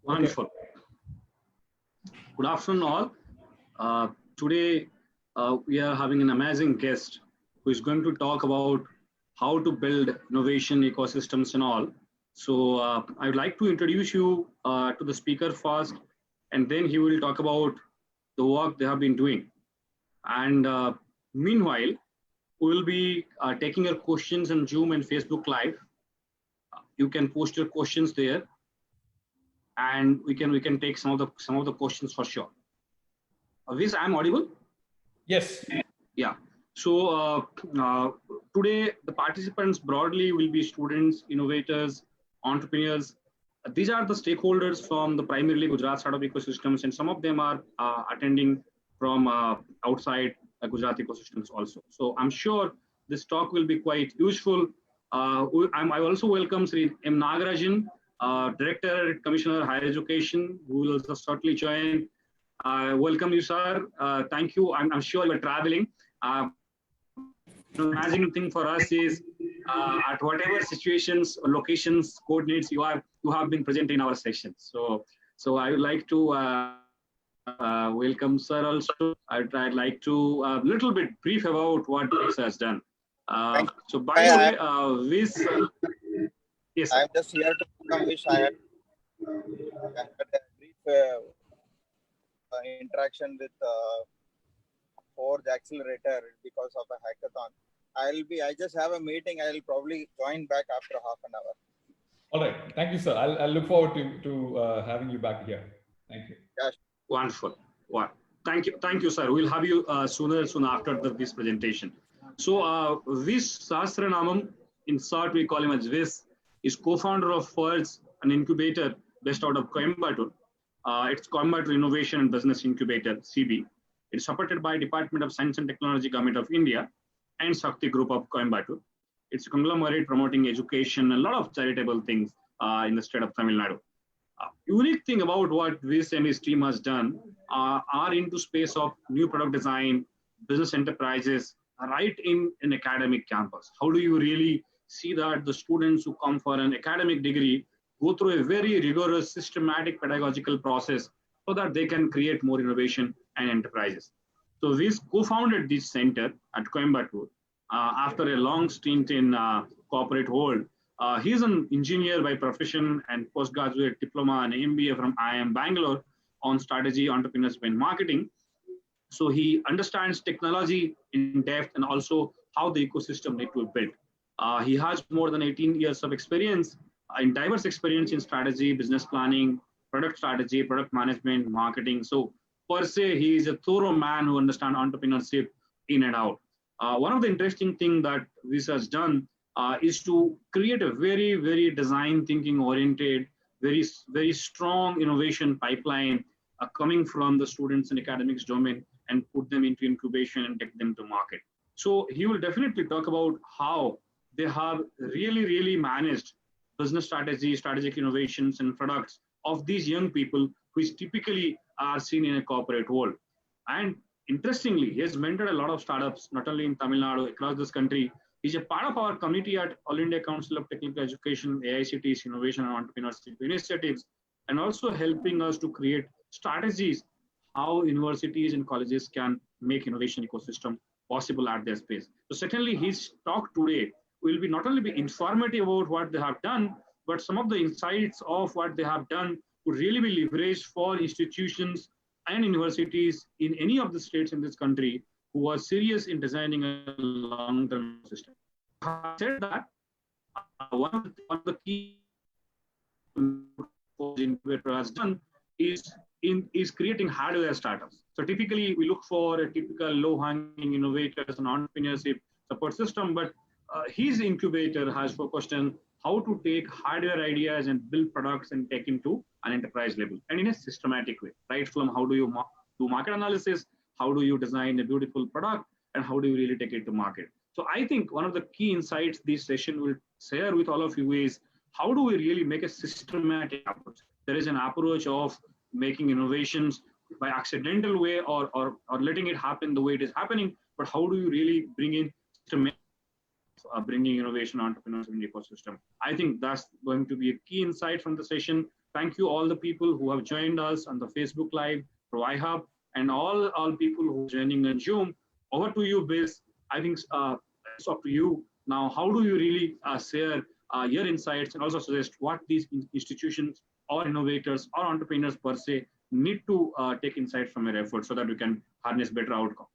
Wonderful. Good afternoon, all. Today, we are having an amazing guest who is going to talk about how to build innovation ecosystems and all. So, I would like to introduce you to the speaker first, and then he will talk about the work they have been doing. And meanwhile, we will be taking your questions on Zoom and Facebook Live. You can post your questions there, and we can take some of the questions for sure. Vish, I'm audible? Yes. Yeah. So today the participants broadly will be students, innovators, entrepreneurs. These are the stakeholders from the primarily Gujarat startup ecosystems, and some of them are attending from outside Gujarat ecosystems also. So I'm sure this talk will be quite useful. I also welcome Sri M. Nagarajan, Director, Commissioner, Higher Education, who will shortly join. Welcome you, sir. Thank you. I'm sure you're traveling. The amazing thing for us is at whatever situations, locations, coordinates you have been present in our sessions. So I would like to welcome sir also. I'd like to little bit brief about what Vish has done. So by the way, Vish, yes, I'm just here to welcome Vish. I had a brief interaction with Forge Accelerator because of a hackathon. I just have a meeting. I'll probably join back after half an hour. All right. Thank you, sir. I'll look forward to having you back here. Thank you. Yeah. Wonderful. Wow. Thank you, sir. We'll have you soon after this presentation. So Vish Sahasranamam, in short we call him as Vish, is co-founder of Forge, an incubator based out of Coimbatore. It's Coimbatore Innovation and Business Incubator, CB. It's supported by Department of Science and Technology, Government of India, and Shakti Group of Coimbatore. It's a conglomerate promoting education and a lot of charitable things in the state of Tamil Nadu. Unique thing about what Vish and his team has done are into space of new product design, business enterprises, right in an academic campus. How do you really see that the students who come for an academic degree go through a very rigorous, systematic pedagogical process so that they can create more innovation and enterprises. So Vish co-founded this center at Coimbatore after a long stint in corporate world. He's an engineer by profession and postgraduate diploma and MBA from IIM Bangalore on strategy, entrepreneurship, and marketing. So he understands technology in depth and also how the ecosystem need to be built. He has more than 18 years of experience in diverse experience in strategy, business planning, product strategy, product management, marketing. So per se, he is a thorough man who understands entrepreneurship in and out. One of the interesting things that Vish has done is to create a very, very design thinking oriented, very, very strong innovation pipeline coming from the students and academics domain and put them into incubation and take them to market. So he will definitely talk about how they have really, really managed business strategy, strategic innovations and products of these young people who is typically are seen in a corporate world. And interestingly, he has mentored a lot of startups, not only in Tamil Nadu, across this country. He's a part of our committee at All India Council of Technical Education, AICTE's Innovation and Entrepreneurship initiatives, and also helping us to create strategies how universities and colleges can make innovation ecosystem possible at their space. So certainly his talk today will be not only be informative about what they have done, but some of the insights of what they have done would really be leveraged for institutions and universities in any of the states in this country who are serious in designing a long-term system. I said that one of the key innovator has done is creating hardware startups. So typically we look for a typical low-hanging innovators and entrepreneurship support system, but his incubator has focused on how to take hardware ideas and build products and take into an enterprise level and in a systematic way, right? From how do you do market analysis, how do you design a beautiful product, and how do you really take it to market? So I think one of the key insights this session will share with all of you is how do we really make a systematic approach? There is an approach of making innovations by accidental way or letting it happen the way it is happening, but how do you really bring in systematic bringing innovation entrepreneurs in the ecosystem. I think that's going to be a key insight from the session. Thank you all the people who have joined us on the Facebook Live, through iHub, and all people who are joining on Zoom. Over to you, Biz. I think it's up to you. Now, how do you really share your insights and also suggest what these institutions or innovators or entrepreneurs per se need to take insight from your efforts so that we can harness better outcome?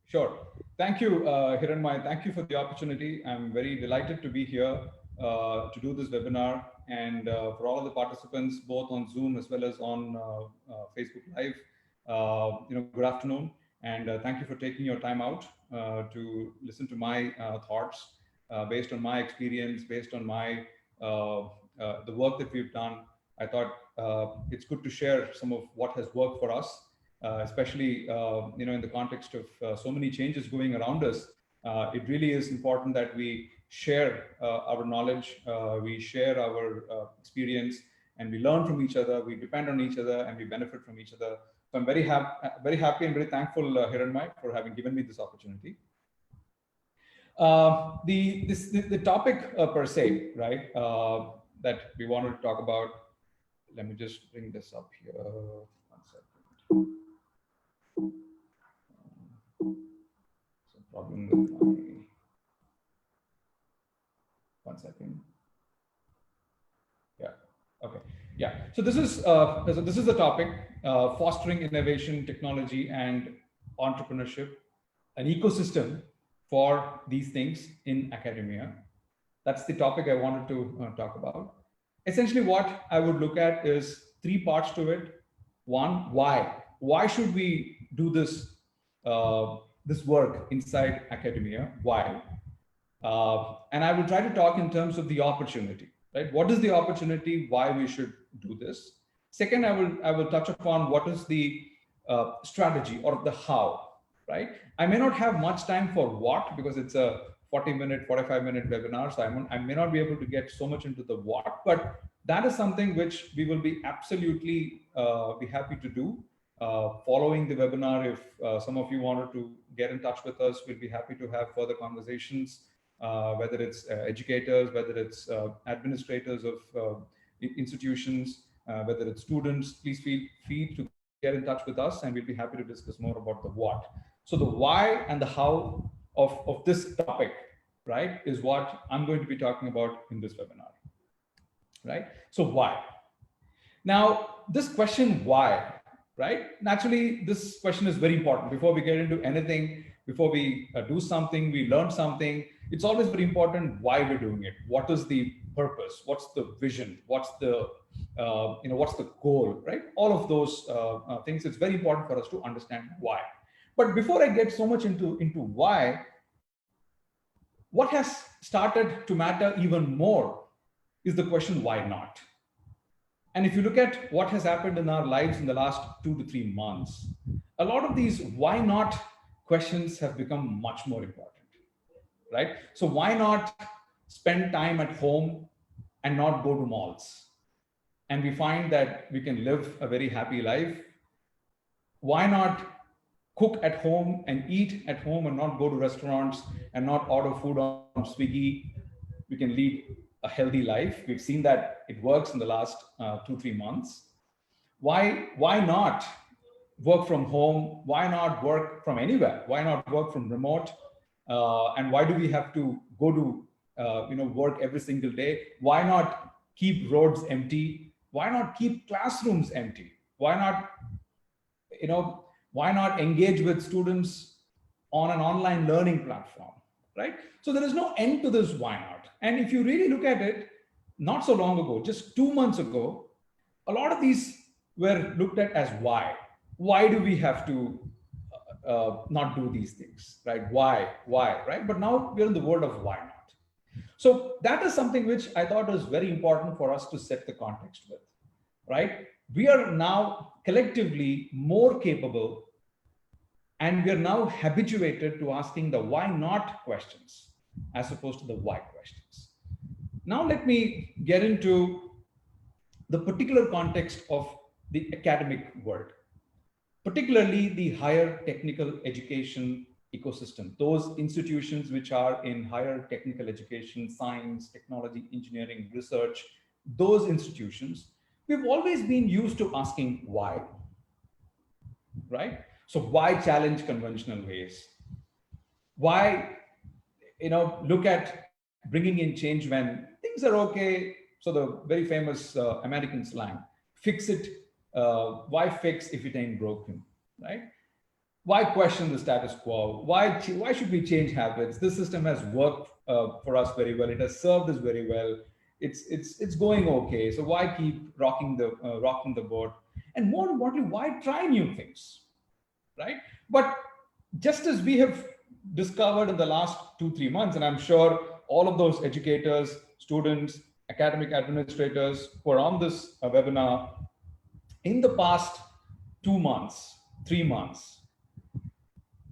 Sure. Thank you, Hiranmai. Thank you for the opportunity. I'm very delighted to be here to do this webinar, and for all of the participants, both on Zoom as well as on Facebook Live, good afternoon, and thank you for taking your time out to listen to my thoughts based on my experience, based on my the work that we've done. I thought it's good to share some of what has worked for us. Especially in the context of so many changes going around us, it really is important that we share our knowledge, we share our experience, and we learn from each other, we depend on each other, and we benefit from each other. So I'm very happy and very thankful, Hiranmai, for having given me this opportunity. The topic per se, right, that we wanted to talk about, let me just bring this up here. 1 second. Some problem with my 1 second. Yeah. Okay. Yeah. So this is the topic: fostering innovation, technology, and entrepreneurship, an ecosystem for these things in academia. That's the topic I wanted to talk about. Essentially, what I would look at is 3 parts to it. 1, why? Why should we do this this work inside academia? Why? And I will try to talk in terms of the opportunity, right? What is the opportunity? Why we should do this? Second, I will touch upon what is the strategy or the how, right? I may not have much time for what, because it's a 40-minute, 45-minute webinar, so I may not be able to get so much into the what, but that is something which we will be absolutely be happy to do. Following the webinar, if some of you wanted to get in touch with us, we'll be happy to have further conversations, whether it's educators, whether it's administrators of institutions, whether it's students. Please feel free to get in touch with us, and we'll be happy to discuss more about the what. So the why and the how of this topic, right, is what I'm going to be talking about in this webinar, right? So why? Now, this question, why, right? Naturally, this question is very important. Before we get into anything, before we do something, we learn something, it's always very important why we're doing it. What is the purpose? What's the vision? What's the, what's the goal, right? All of those things, it's very important for us to understand why. But before I get so much into why, what has started to matter even more is the question, why not? And if you look at what has happened in our lives in the last 2 to 3 months, a lot of these why not questions have become much more important, right? So why not spend time at home and not go to malls? And we find that we can live a very happy life. Why not cook at home and eat at home and not go to restaurants and not order food on Swiggy? We can lead a healthy life. We've seen that it works in the last 2-3 months. Why not work from home? Why not work from anywhere? Why not work from remote? And why do we have to go to work every single day? Why not keep roads empty? Why not keep classrooms empty? Why not engage with students on an online learning platform, right? So there is no end to this why not. And if you really look at it, not so long ago, just 2 months ago, a lot of these were looked at as why. Why do we have to not do these things, right? Why, right? But now we're in the world of why not. So that is something which I thought was very important for us to set the context with, right? We are now collectively more capable, and we are now habituated to asking the why not questions as opposed to the why questions. Now let me get into the particular context of the academic world, particularly the higher technical education ecosystem, those institutions which are in higher technical education, science, technology, engineering, research, those institutions, we've always been used to asking why, right? So why challenge conventional ways? Why, look at bringing in change when things are okay? So the very famous American slang, fix it. Why fix if it ain't broken, right? Why question the status quo? Why should we change habits? This system has worked for us very well. It has served us very well. It's going okay. So why keep rocking the boat? And more importantly, why try new things, right? But just as we have discovered in the last 2-3 months, and I'm sure all of those educators, students, academic administrators who are on this webinar, in the past 2 months, 3 months,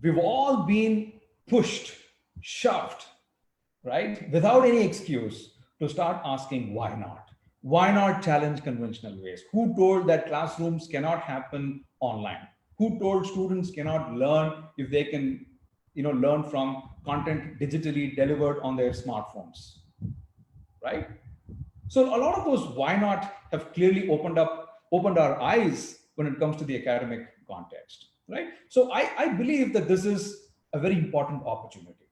we've all been pushed, shoved, right, without any excuse, to start asking why not? Why not challenge conventional ways? Who told that classrooms cannot happen online? Who told students cannot learn if they can, learn from content digitally delivered on their smartphones, right? So a lot of those why not have clearly opened our eyes when it comes to the academic context, right? So I believe that this is a very important opportunity.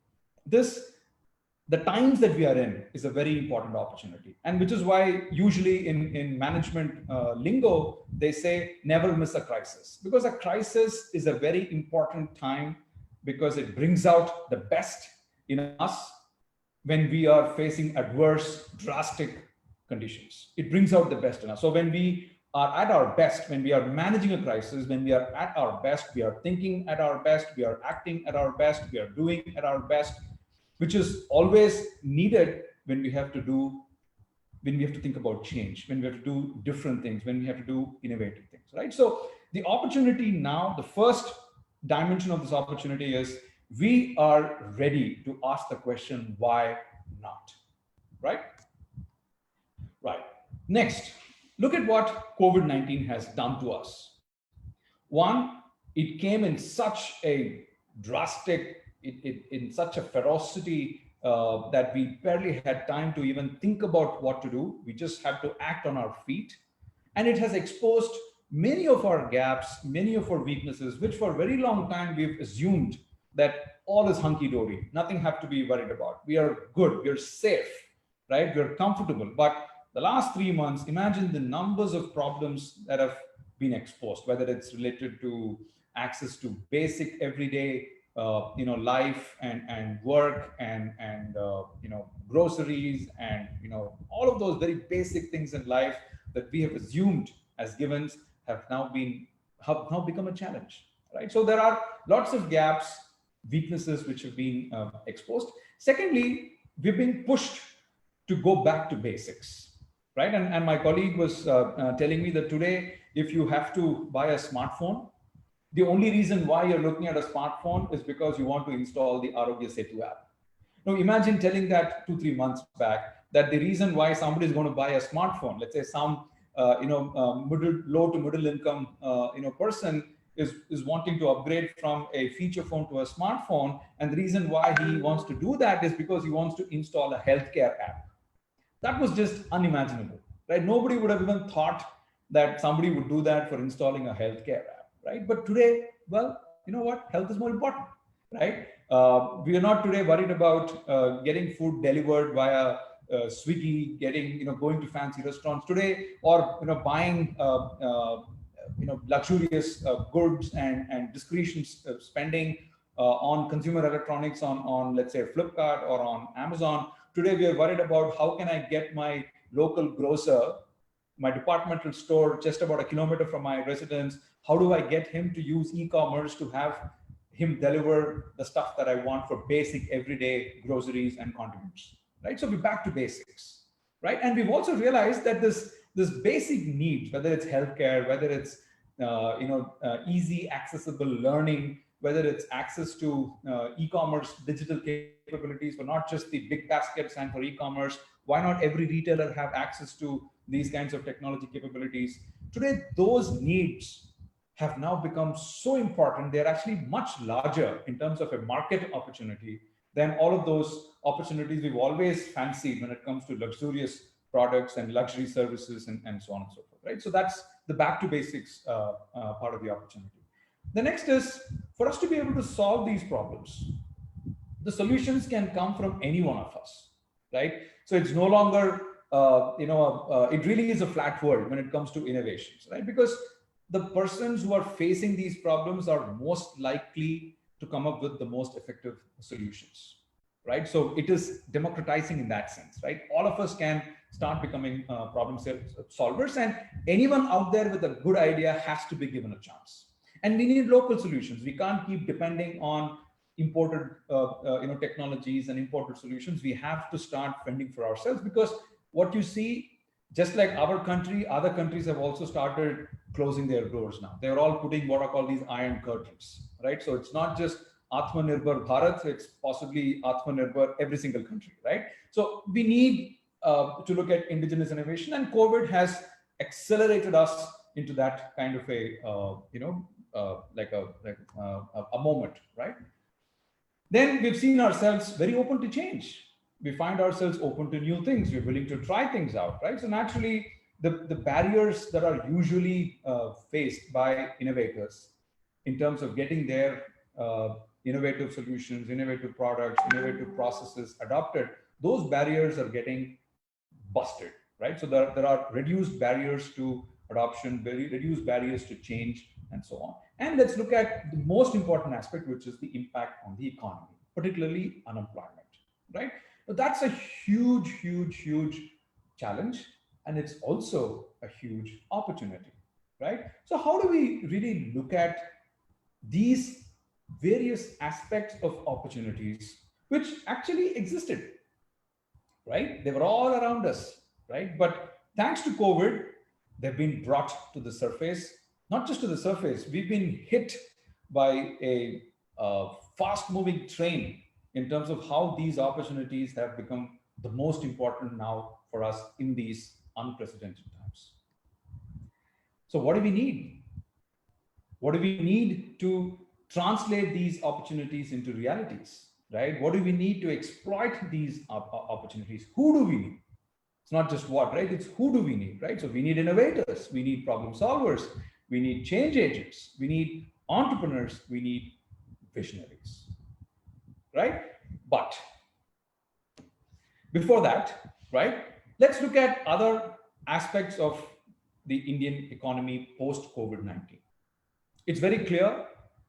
The times that we are in is a very important opportunity, and which is why usually in management lingo, they say never miss a crisis, because a crisis is a very important time, because it brings out the best in us when we are facing adverse, drastic conditions. It brings out the best in us. So when we are at our best, when we are managing a crisis, when we are at our best, we are thinking at our best, we are acting at our best, we are doing at our best, which is always needed when we have to think about change, when we have to do different things, when we have to do innovative things, right? So the opportunity now, the first dimension of this opportunity is we are ready to ask the question, why not, right? Right. Next, look at what COVID-19 has done to us. One, it came in such a drastic, in such a ferocity that we barely had time to even think about what to do. We just had to act on our feet. And it has exposed many of our gaps, many of our weaknesses, which for a very long time we've assumed that all is hunky-dory, nothing have to be worried about. We are good, we're safe, right? We're comfortable. But the last 3 months, imagine the numbers of problems that have been exposed, whether it's related to access to basic everyday life and work and groceries and all of those very basic things in life that we have assumed as givens have now become a challenge, right? So there are lots of gaps, weaknesses which have been exposed. Secondly, we've been pushed to go back to basics, right? And my colleague was telling me that today, if you have to buy a smartphone, the only reason why you're looking at a smartphone is because you want to install the Arogya Setu app. Now, imagine telling that 2-3 months back, that the reason why somebody is going to buy a smartphone, let's say some low to middle income person is wanting to upgrade from a feature phone to a smartphone, and the reason why he wants to do that is because he wants to install a healthcare app. That was just unimaginable, right? Nobody would have even thought that somebody would do that for installing a healthcare app, right? But today, well, you know what? Health is more important, right? We are not today worried about getting food delivered via Swiggy, going to fancy restaurants today, or buying luxurious goods and discretion spending on consumer electronics on let's say Flipkart or on Amazon. Today we are worried about how can I get my local grocer, my departmental store just about a kilometer from my residence, how do I get him to use e-commerce to have him deliver the stuff that I want for basic everyday groceries and condiments, right? So we're back to basics, right? And we've also realized that this basic needs, whether it's healthcare, whether it's easy accessible learning, whether it's access to e-commerce digital capabilities for not just the big baskets and for e-commerce, why not every retailer have access to these kinds of technology capabilities? Today, those needs have now become so important. They're actually much larger in terms of a market opportunity than all of those opportunities we've always fancied when it comes to luxurious products and luxury services and so on and so forth, right? So that's the back to basics part of the opportunity. The next is for us to be able to solve these problems. The solutions can come from any one of us, right? So it's no longer, it really is a flat world when it comes to innovations, right? Because the persons who are facing these problems are most likely to come up with the most effective solutions, right? So it is democratizing in that sense, right? All of us can start becoming problem solvers, and anyone out there with a good idea has to be given a chance. And we need local solutions. We can't keep depending on imported technologies and imported solutions. We have to start fending for ourselves, because what you see, just like our country, other countries have also started closing their doors now. They're all putting what are called these iron curtains, right? So it's not just Atmanirbhar Bharat, it's possibly Atmanirbhar every single country, right? So we need to look at indigenous innovation, and COVID has accelerated us into that kind of a moment, right? Then we've seen ourselves very open to change. We find ourselves open to new things. We're willing to try things out, right? So naturally, the barriers that are usually faced by innovators in terms of getting their innovative solutions, innovative products, innovative processes adopted, those barriers are getting busted, right? So there are reduced barriers to adoption, very reduced barriers to change, and so on. And let's look at the most important aspect, which is the impact on the economy, particularly unemployment, right? But that's a huge, huge, huge challenge. And it's also a huge opportunity, right? So how do we really look at these various aspects of opportunities which actually existed, right? They were all around us, right? But thanks to COVID, they've been brought to the surface. Not just to the surface, we've been hit by a fast-moving train in terms of how these opportunities have become the most important now for us in these unprecedented times. So what do we need? What do we need to translate these opportunities into realities, right? What do we need to exploit these opportunities? Who do we need? It's not just what, right? It's who do we need, right? So we need innovators, we need problem solvers, we need change agents, we need entrepreneurs, we need visionaries, right? But before that, right, let's look at other aspects of the Indian economy post-COVID-19. It's very clear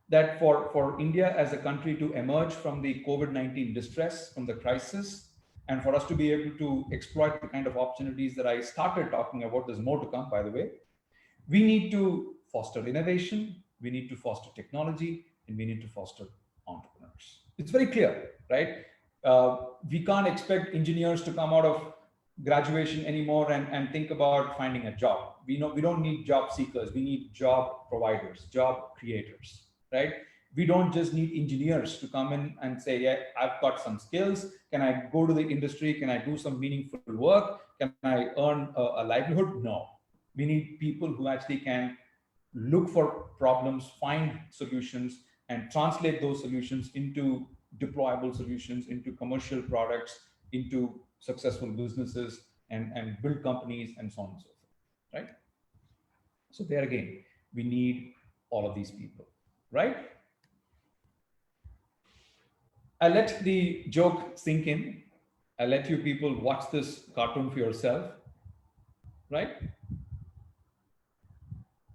that for India as a country to emerge from the COVID-19 distress, from the crisis, and for us to be able to exploit the kind of opportunities that I started talking about, there's more to come, by the way, we need to foster innovation, we need to foster technology, and we need to foster entrepreneurs. It's very clear, right? We can't expect engineers to come out of graduation anymore and think about finding a job. We don't need job seekers, we need job providers, job creators, right? We don't just need engineers to come in and say, yeah, I've got some skills. Can I go to the industry? Can I do some meaningful work? Can I earn a livelihood? No. We need people who actually can look for problems, find solutions, and translate those solutions into deployable solutions, into commercial products, into successful businesses, and build companies, and so on and so forth, right? So there again, we need all of these people, right? I'll let the joke sink in. I'll let you people watch this cartoon for yourself, right?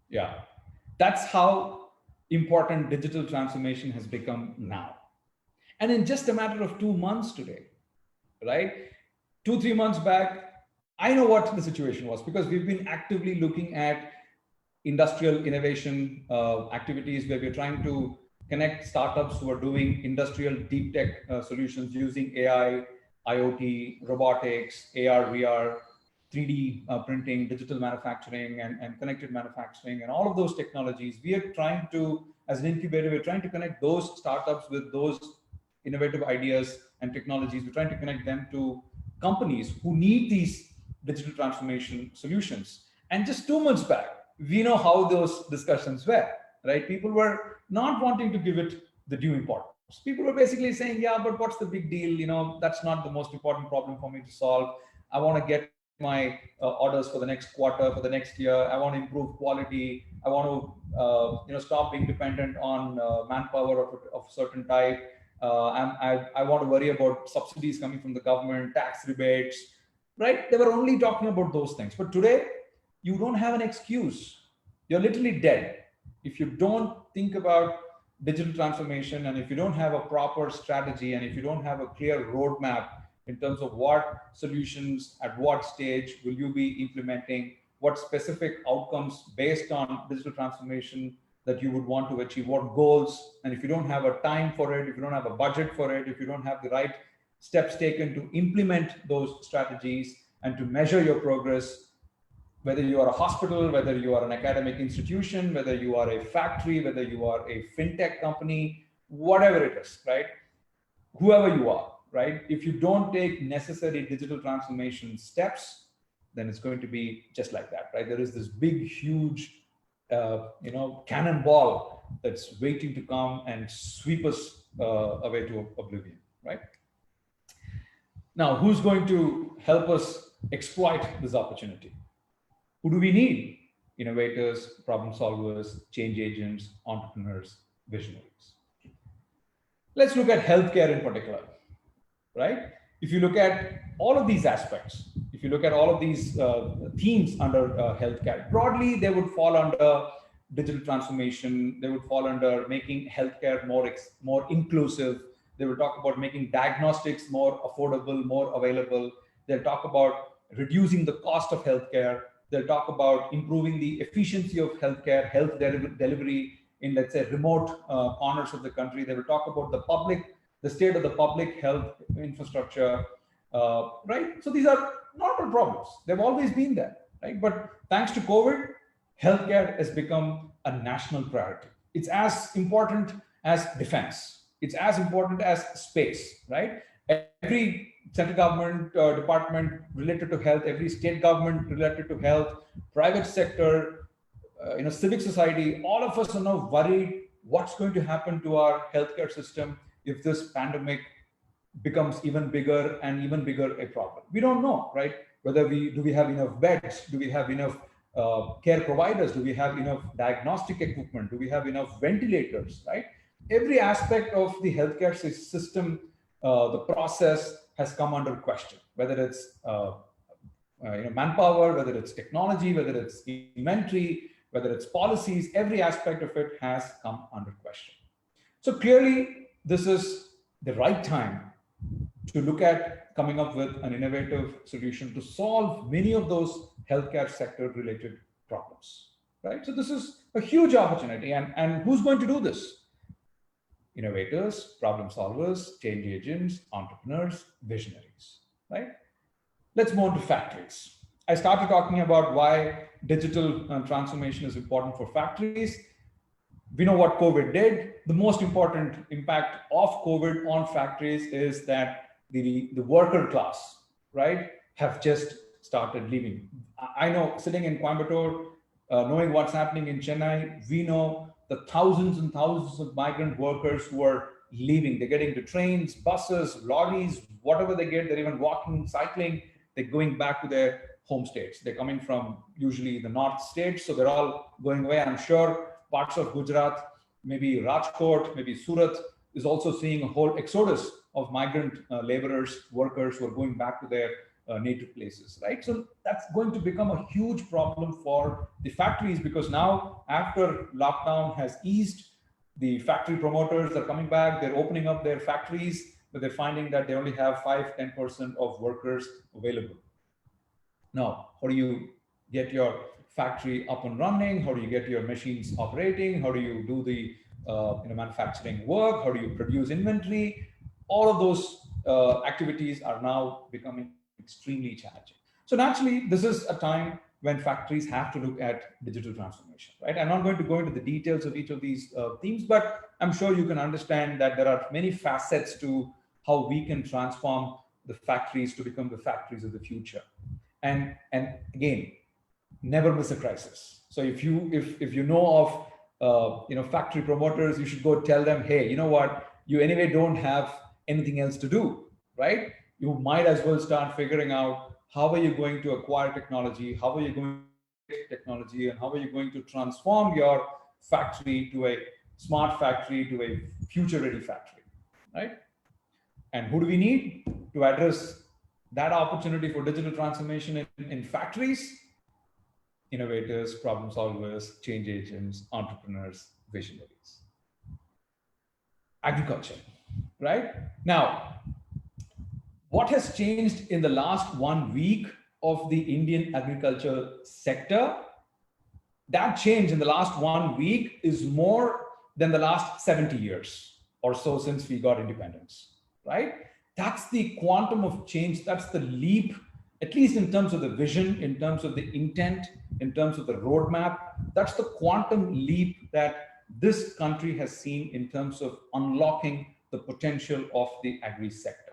Yeah, that's how important digital transformation has become now. And in just a matter of 2 months today, right? 2-3 months back, I know what the situation was because we've been actively looking at industrial innovation activities where we're trying to connect startups who are doing industrial deep tech solutions using AI, IoT, robotics, AR, VR, 3D printing, digital manufacturing, and connected manufacturing, and all of those technologies. We are trying to, as an incubator, we're trying to connect those startups with those innovative ideas and technologies. We're trying to connect them to companies who need these digital transformation solutions. And just 2 months back, we know how those discussions were, right? People were not wanting to give it the due importance. People were basically saying, yeah, but what's the big deal? You know, that's not the most important problem for me to solve. I want to get my orders for the next quarter, for the next year. I want to improve quality. I want to, stop being dependent on manpower of certain type. I want to worry about subsidies coming from the government, tax rebates, right? They were only talking about those things. But today, you don't have an excuse. You're literally dead. If you don't think about digital transformation, and if you don't have a proper strategy, and if you don't have a clear roadmap in terms of what solutions at what stage will you be implementing, what specific outcomes based on digital transformation that you would want to achieve, what goals, and if you don't have a time for it, if you don't have a budget for it, if you don't have the right steps taken to implement those strategies and to measure your progress, whether you are a hospital, whether you are an academic institution, whether you are a factory, whether you are a fintech company, whatever it is, right? Whoever you are, right? If you don't take necessary digital transformation steps, then it's going to be just like that, right? There is this big, huge, cannonball that's waiting to come and sweep us away to oblivion, right? Now, who's going to help us exploit this opportunity? Who do we need? Innovators, problem solvers, change agents, entrepreneurs, visionaries. Let's look at healthcare in particular, right? If you look at all of these aspects, if you look at all of these themes under healthcare, broadly, they would fall under digital transformation. They would fall under making healthcare more inclusive. They will talk about making diagnostics more affordable, more available. They'll talk about reducing the cost of healthcare. They'll talk about improving the efficiency of healthcare, health delivery in, let's say, remote corners of the country. They will talk about the state of the public health infrastructure, right? So these are normal problems. They've always been there, right? But thanks to COVID, healthcare has become a national priority. It's as important as defense. It's as important as space, right? Every central government department related to health, every state government related to health, private sector, civic society, all of us are now worried what's going to happen to our healthcare system if this pandemic becomes even bigger and even bigger a problem. We don't know, right? Whether do we have enough beds? Do we have enough care providers? Do we have enough diagnostic equipment? Do we have enough ventilators, right? Every aspect of the healthcare system, the process has come under question, whether it's manpower, whether it's technology, whether it's inventory, whether it's policies, every aspect of it has come under question. So clearly, this is the right time to look at coming up with an innovative solution to solve many of those healthcare sector related problems, right? So this is a huge opportunity, and who's going to do this? Innovators, problem solvers, change agents, entrepreneurs, visionaries, right? Let's move on to factories. I started talking about why digital transformation is important for factories. We know what COVID did. The most important impact of COVID on factories is that the worker class, right, have just started leaving. I know, sitting in Coimbatore, knowing what's happening in Chennai, we know the thousands and thousands of migrant workers who are leaving. They're getting to trains, buses, lorries, whatever they get. They're even walking, cycling. They're going back to their home states. They're coming from usually the north states, so they're all going away. I'm sure parts of Gujarat, maybe Rajkot, maybe Surat, is also seeing a whole exodus of migrant laborers, workers who are going back to their native places, right? So that's going to become a huge problem for the factories, because now, after lockdown has eased, the factory promoters are coming back, they're opening up their factories, but they're finding that they only have 5-10% of workers available. Now, how do you get your factory up and running? How do you get your machines operating? How do you do the manufacturing work? How do you produce inventory? All of those activities are now becoming extremely challenging. So naturally, this is a time when factories have to look at digital transformation, right? I'm not going to go into the details of each of these themes, but I'm sure you can understand that there are many facets to how we can transform the factories to become the factories of the future. And again, never miss a crisis. So if you know factory promoters, you should go tell them, hey, you know what, you anyway don't have anything else to do, right? You might as well start figuring out how are you going to acquire technology, how are you going to create technology, and how are you going to transform your factory to a smart factory, to a future-ready factory, right? And who do we need to address that opportunity for digital transformation in factories? Innovators, problem solvers, change agents, entrepreneurs, visionaries. Agriculture, right? Now, what has changed in the last 1 week of the Indian agriculture sector? That change in the last 1 week is more than the last 70 years or so since we got independence, right? That's the quantum of change. That's the leap, at least in terms of the vision, in terms of the intent, in terms of the roadmap. That's the quantum leap that this country has seen in terms of unlocking the potential of the agri sector,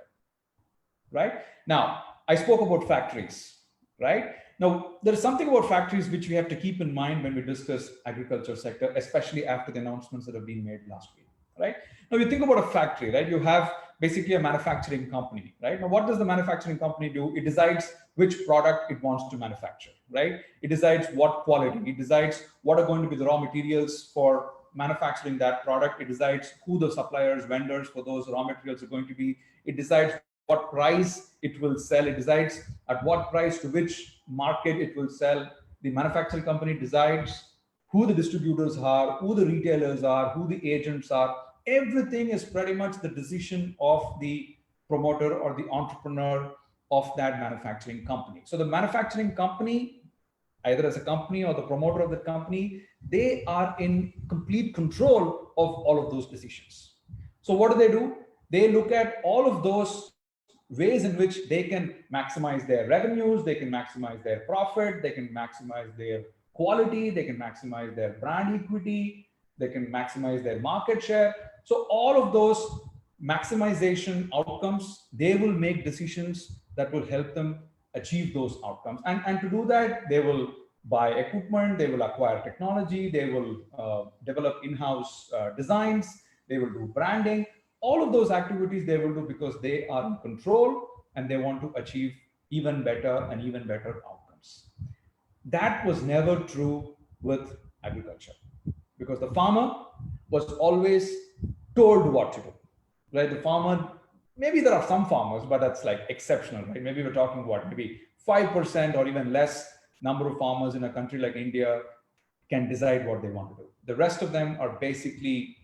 right? Now, I spoke about factories, right? Now, there is something about factories which we have to keep in mind when we discuss agriculture sector, especially after the announcements that have been made last week, right? Now, you think about a factory, right? You have basically a manufacturing company, right? Now, what does the manufacturing company do? It decides which product it wants to manufacture, right? It decides what quality, it decides what are going to be the raw materials for manufacturing that product. It decides who the suppliers, vendors for those raw materials are going to be. It decides what price it will sell. It decides at what price to which market it will sell. The manufacturing company decides who the distributors are, who the retailers are, who the agents are. Everything is pretty much the decision of the promoter or the entrepreneur of that manufacturing company. So the manufacturing company, either as a company or the promoter of the company, they are in complete control of all of those decisions. So what do? They look at all of those ways in which they can maximize their revenues, they can maximize their profit, they can maximize their quality, they can maximize their brand equity, they can maximize their market share. So all of those maximization outcomes, they will make decisions that will help them achieve those outcomes. And to do that, they will buy equipment, they will acquire technology, they will develop in-house designs, they will do branding. All of those activities they will do because they are in control and they want to achieve even better and even better outcomes. That was never true with agriculture because the farmer was always told what to do, right? The farmer, maybe there are some farmers, but that's like exceptional, right? Maybe we're talking what, maybe 5% or even less number of farmers in a country like India can decide what they want to do. The rest of them are basically,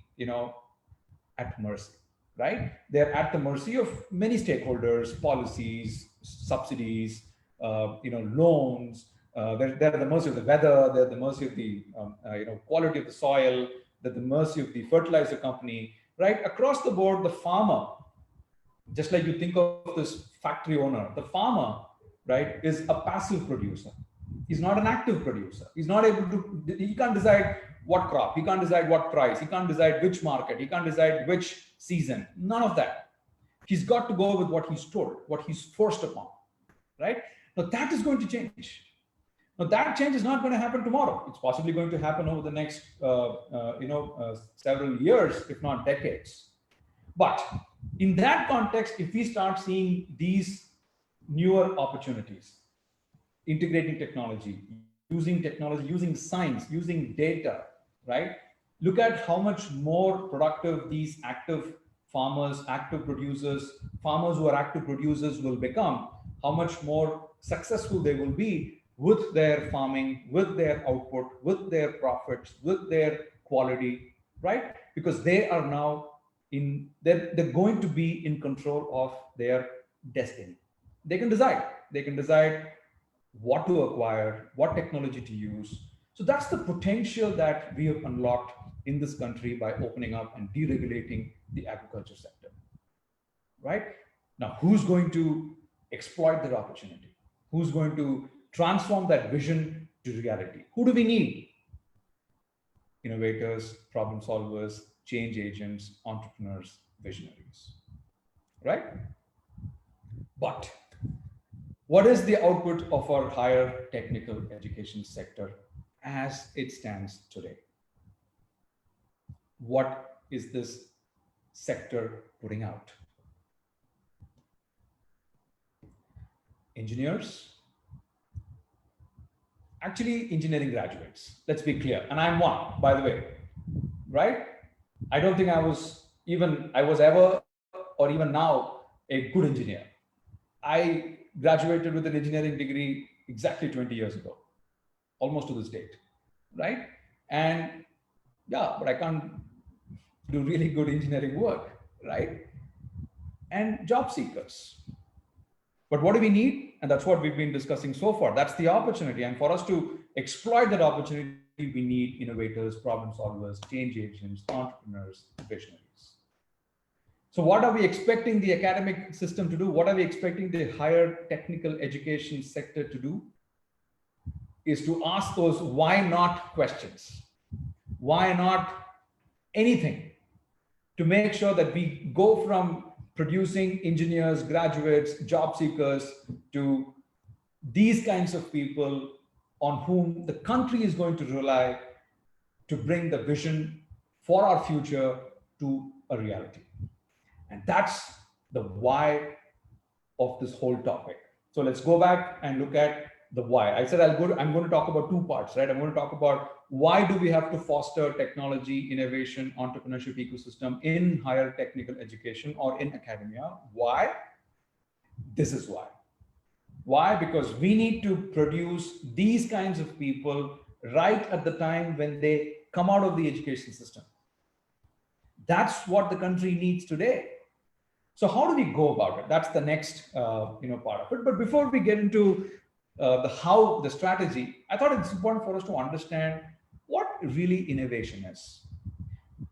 at mercy, right? They're at the mercy of many stakeholders, policies, subsidies, loans. They're at the mercy of the weather. They're at the mercy of the quality of the soil. They're at the mercy of the fertilizer company, right? Across the board, the farmer, just like you think of this factory owner, the farmer, right, is a passive producer. He's not an active producer. He's not able to, he can't decide what crop, he can't decide what price, he can't decide which market, he can't decide which season, none of that. He's got to go with what he's told, what he's forced upon, right? Now that is going to change. Now that change is not going to happen tomorrow. It's possibly going to happen over the next, several years, if not decades. But in that context, if we start seeing these newer opportunities, integrating technology, using science, using data, right? Look at how much more productive these active farmers, active producers, farmers who are active producers will become, how much more successful they will be with their farming, with their output, with their profits, with their quality, right? Because they are now they're going to be in control of their destiny. They can decide what to acquire, what technology to use. So that's the potential that we have unlocked in this country by opening up and deregulating the agriculture sector, right? Now, who's going to exploit that opportunity? Who's going to transform that vision to reality? Who do we need? Innovators, problem solvers, change agents, entrepreneurs, visionaries, right? But what is the output of our higher technical education sector as it stands today? what is this sector putting out? Engineers, actually engineering graduates, let's be clear. And I'm one, by the way, right? I don't think I was ever, or even now, a good engineer. I graduated with an engineering degree exactly 20 years ago, almost to this date, right? And yeah, but I can't do really good engineering work, right? And job seekers. But what do we need? And that's what we've been discussing so far. That's the opportunity. And for us to exploit that opportunity, we need innovators, problem solvers, change agents, entrepreneurs, visionaries. So what are we expecting the academic system to do? What are we expecting the higher technical education sector to do? Is to ask those why not questions. Why not anything? To make sure that we go from producing engineers, graduates, job seekers to these kinds of people on whom the country is going to rely to bring the vision for our future to a reality. And that's the why of this whole topic. So let's go back and look at the why. I said I'm going to talk about two parts, right? I'm going to talk about why do we have to foster technology, innovation, entrepreneurship ecosystem in higher technical education or in academia. Why? This is why. Why? Because we need to produce these kinds of people right at the time when they come out of the education system. That's what the country needs today. So how do we go about it? That's the next part of it. But before we get into the strategy, I thought it's important for us to understand what really innovation is.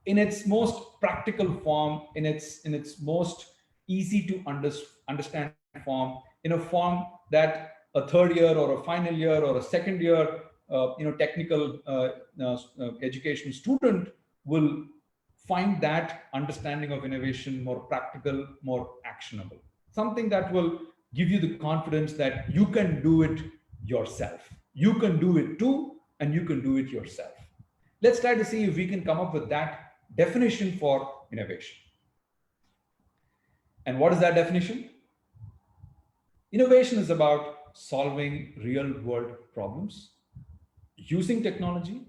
In its most practical form, in its most easy to understand form, in a form that a third year or a final year or a second year technical education student will find that understanding of innovation more practical, more actionable. Something that will give you the confidence that you can do it yourself. You can do it too, and you can do it yourself. Let's try to see if we can come up with that definition for innovation. And what is that definition? Innovation is about solving real-world problems using technology.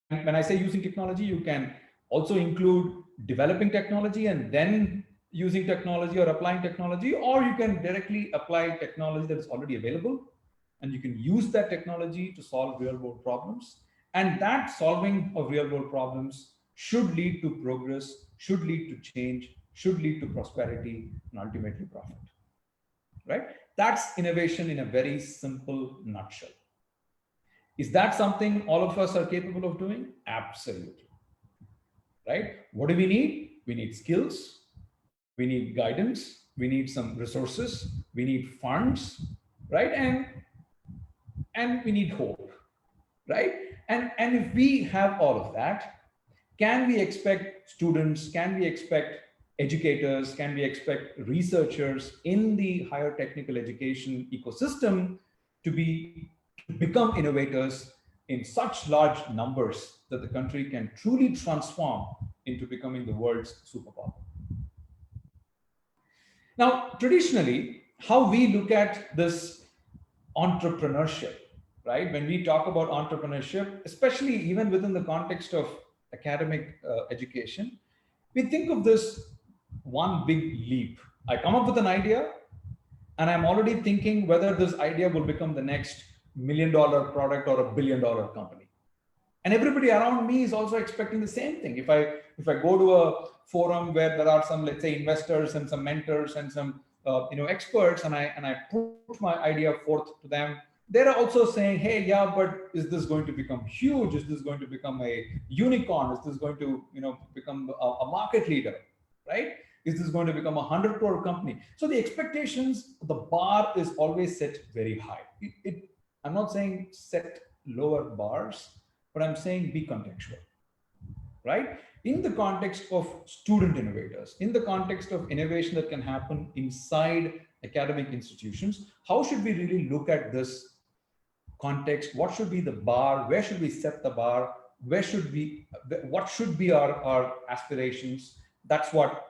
And when I say using technology, you can also include developing technology and then using technology or applying technology, or you can directly apply technology that is already available, and you can use that technology to solve real-world problems. And that solving of real-world problems should lead to progress, should lead to change, should lead to prosperity, and ultimately profit. Right? That's innovation in a very simple nutshell. Is that something all of us are capable of doing? Absolutely. Right? What do we need? We need skills, we need guidance, we need some resources, we need funds, right? And we need hope, right? And if we have all of that, can we expect students, can we expect educators, can we expect researchers in the higher technical education ecosystem to become innovators in such large numbers that the country can truly transform into becoming the world's superpower? Now, traditionally, how we look at this entrepreneurship, right? When we talk about entrepreneurship, especially even within the context of academic education, we think of this one big leap. I come up with an idea, and I'm already thinking whether this idea will become the next $1 million product or $1 billion company. And everybody around me is also expecting the same thing. If I go to a forum where there are some, let's say, investors and some mentors and some experts, and I put my idea forth to them, they're also saying, hey, yeah, but is this going to become huge? Is this going to become a unicorn? Is this going to become a market leader, right? Is this going to become a 100 crore company? So the expectations, the bar is always set very high. I'm not saying set lower bars, but I'm saying be contextual, right? In the context of student innovators, in the context of innovation that can happen inside academic institutions, how should we really look at this context? What should be the bar? Where should we set the bar? where should we, what should be our aspirations? That's what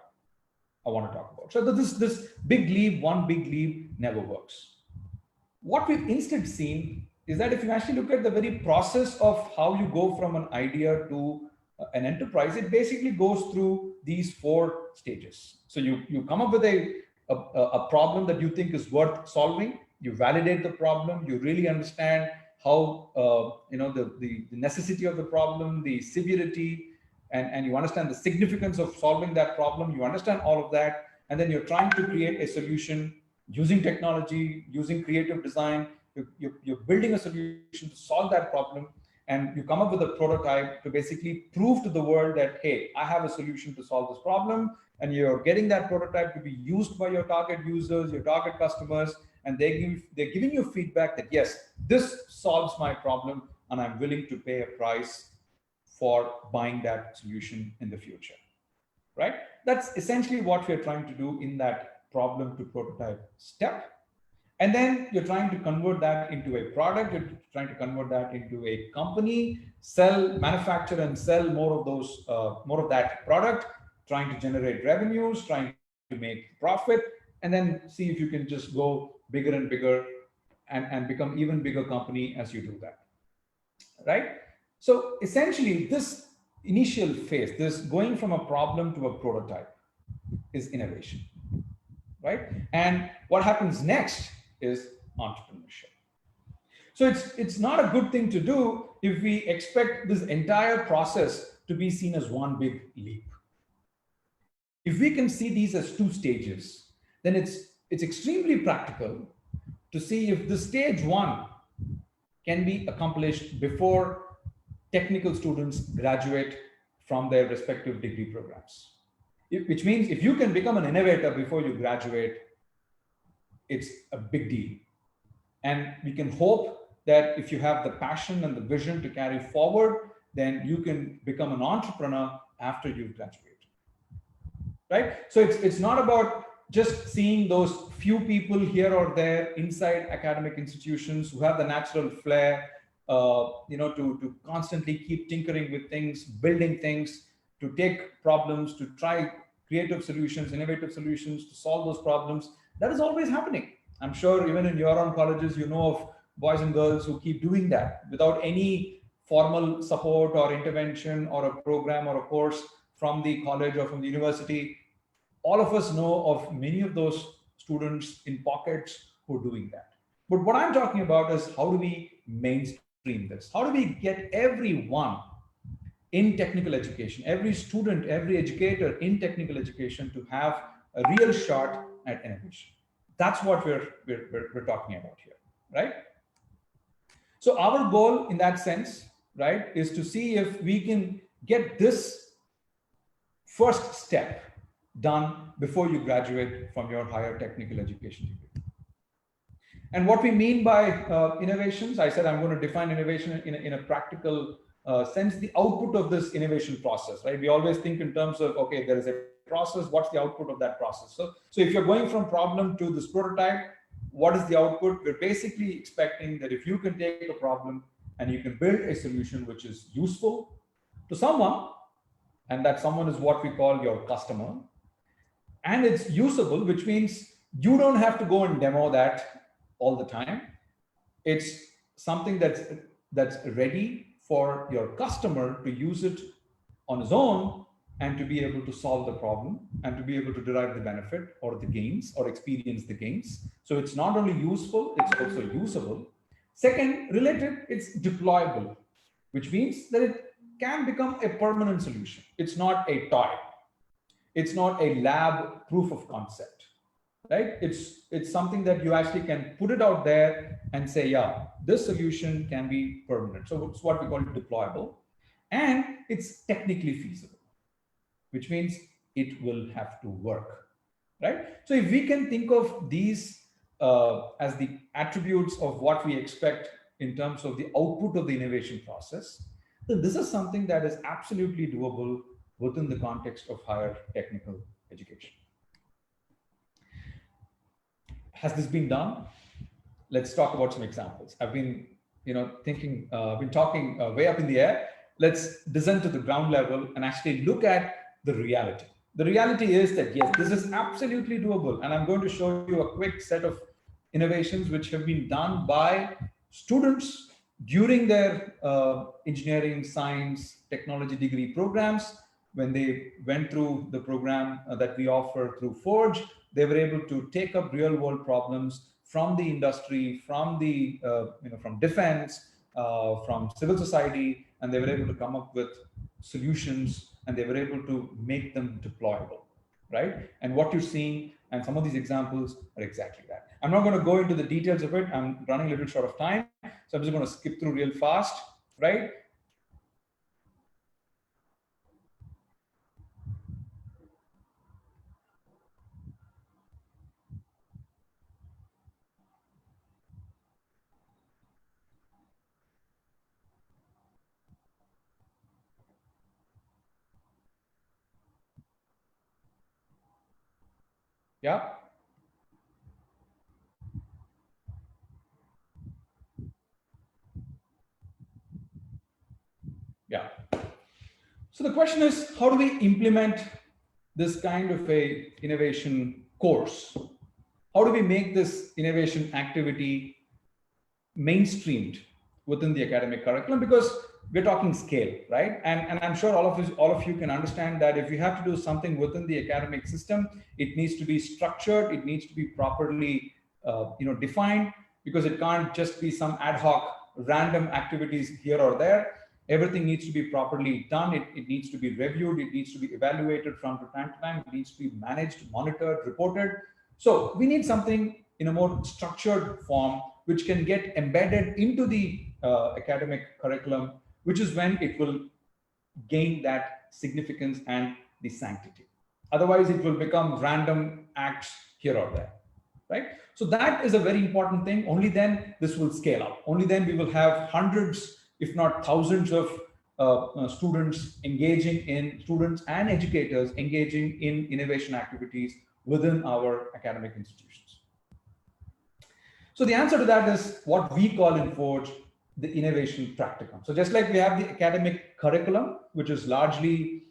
I want to talk about. So this big leap, one big leap never works. What we've instead seen is that if you actually look at the very process of how you go from an idea to an enterprise, it basically goes through these 4 stages. So you come up with a problem that you think is worth solving. You validate the problem. You really understand how the necessity of the problem, the severity, and you understand the significance of solving that problem. You understand all of that, and then you're trying to create a solution using technology, using creative design. You're building a solution to solve that problem, and you come up with a prototype to basically prove to the world that, hey, I have a solution to solve this problem. And you're getting that prototype to be used by your target users, your target customers, and they're giving you feedback that, yes, this solves my problem, and I'm willing to pay a price for buying that solution in the future, right? That's essentially what we're trying to do in that problem to prototype step. And then you're trying to convert that into a product. You're trying to convert that into a company, manufacture and sell more of that product, trying to generate revenues, trying to make profit, and then see if you can just go bigger and bigger and become even bigger company as you do that, right? So essentially, this initial phase, this going from a problem to a prototype, is innovation, right? And what happens next is entrepreneurship. So it's not a good thing to do if we expect this entire process to be seen as one big leap. If we can see these as 2 stages, then it's extremely practical to see if the stage 1 can be accomplished before technical students graduate from their respective degree programs. Which means if you can become an innovator before you graduate, it's a big deal. And we can hope that if you have the passion and the vision to carry forward, then you can become an entrepreneur after you graduate. Right? So it's not about just seeing those few people here or there inside academic institutions who have the natural flair, to constantly keep tinkering with things, building things, to take problems, to try creative solutions, innovative solutions to solve those problems. That is always happening. I'm sure even in your own colleges, you know of boys and girls who keep doing that without any formal support or intervention or a program or a course from the college or from the university. All of us know of many of those students in pockets who are doing that. But what I'm talking about is how do we mainstream this? How do we get everyone in technical education, every student, every educator in technical education to have a real shot at innovation? That's what we're talking about here, right? So our goal in that sense, right, is to see if we can get this first step done before you graduate from your higher technical education degree. And what we mean by innovations, I said I'm going to define innovation in a practical sense, the output of this innovation process, right? We always think in terms of, okay, there is a process, what's the output of that process? So if you're going from problem to this prototype, what is the output? We're basically expecting that if you can take a problem and you can build a solution which is useful to someone, and that someone is what we call your customer, and it's usable, which means you don't have to go and demo that all the time. It's something that's ready for your customer to use it on his own and to be able to solve the problem and to be able to derive the benefit or the gains or experience the gains. So it's not only useful, it's also usable. Second, related, it's deployable, which means that it can become a permanent solution. It's not a toy. It's not a lab proof of concept, right? It's something that you actually can put it out there and say, yeah, this solution can be permanent. So it's what we call deployable, and it's technically feasible, which means it will have to work, right? So if we can think of these as the attributes of what we expect in terms of the output of the innovation process, then this is something that is absolutely doable within the context of higher technical education. Has this been done? Let's talk about some examples. I've been, talking way up in the air. let's descend to the ground level and actually look at the reality. The reality is that, yes, this is absolutely doable. And I'm going to show you a quick set of innovations which have been done by students during their engineering, science, technology degree programs. When they went through the program that we offer through Forge, they were able to take up real world problems from the industry, from the, from defense, from civil society, and they were able to come up with solutions, and they were able to make them deployable, right? And what you're seeing, and some of these examples are exactly that. I'm not going to go into the details of it. I'm running a little short of time, so I'm just going to skip through real fast, right? Yeah. Yeah. So the question is, how do we implement this kind of a innovation course? How do we make this innovation activity mainstreamed within the academic curriculum? Because we're talking scale, right? And I'm sure all of you can understand that if you have to do something within the academic system, it needs to be structured, it needs to be properly defined, because it can't just be some ad hoc random activities here or there. Everything needs to be properly done. It needs to be reviewed. It needs to be evaluated from time to time. It needs to be managed, monitored, reported. So we need something in a more structured form, which can get embedded into the academic curriculum, which is when it will gain that significance and the sanctity. Otherwise, it will become random acts here or there, right? So that is a very important thing. Only then this will scale up. Only then we will have hundreds, if not thousands of students and educators engaging in innovation activities within our academic institutions. So the answer to that is what we call in Forge the Innovation Practicum. So just like we have the academic curriculum, which is largely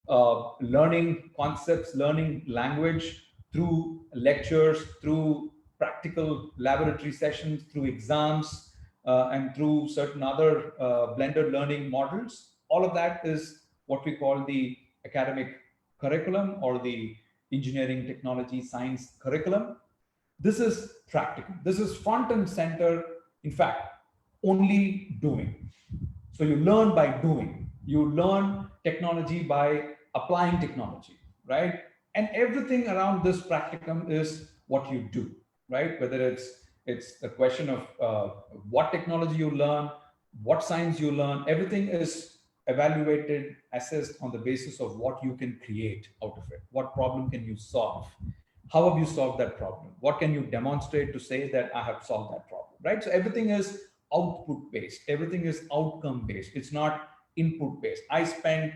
learning concepts, learning language through lectures, through practical laboratory sessions, through exams, and through certain other blended learning models. All of that is what we call the academic curriculum, or the engineering, technology, science curriculum. This is practical. This is front and center. In fact, only doing. So you learn by doing. You learn technology by applying technology, right? And everything around this practicum is what you do, right? Whether it's a question of what technology you learn, what science you learn, everything is evaluated, assessed on the basis of what you can create out of it. What problem can you solve? How have you solved that problem? What can you demonstrate to say that I have solved that problem, right? So everything is output based. Everything is outcome based. It's not input based. I spend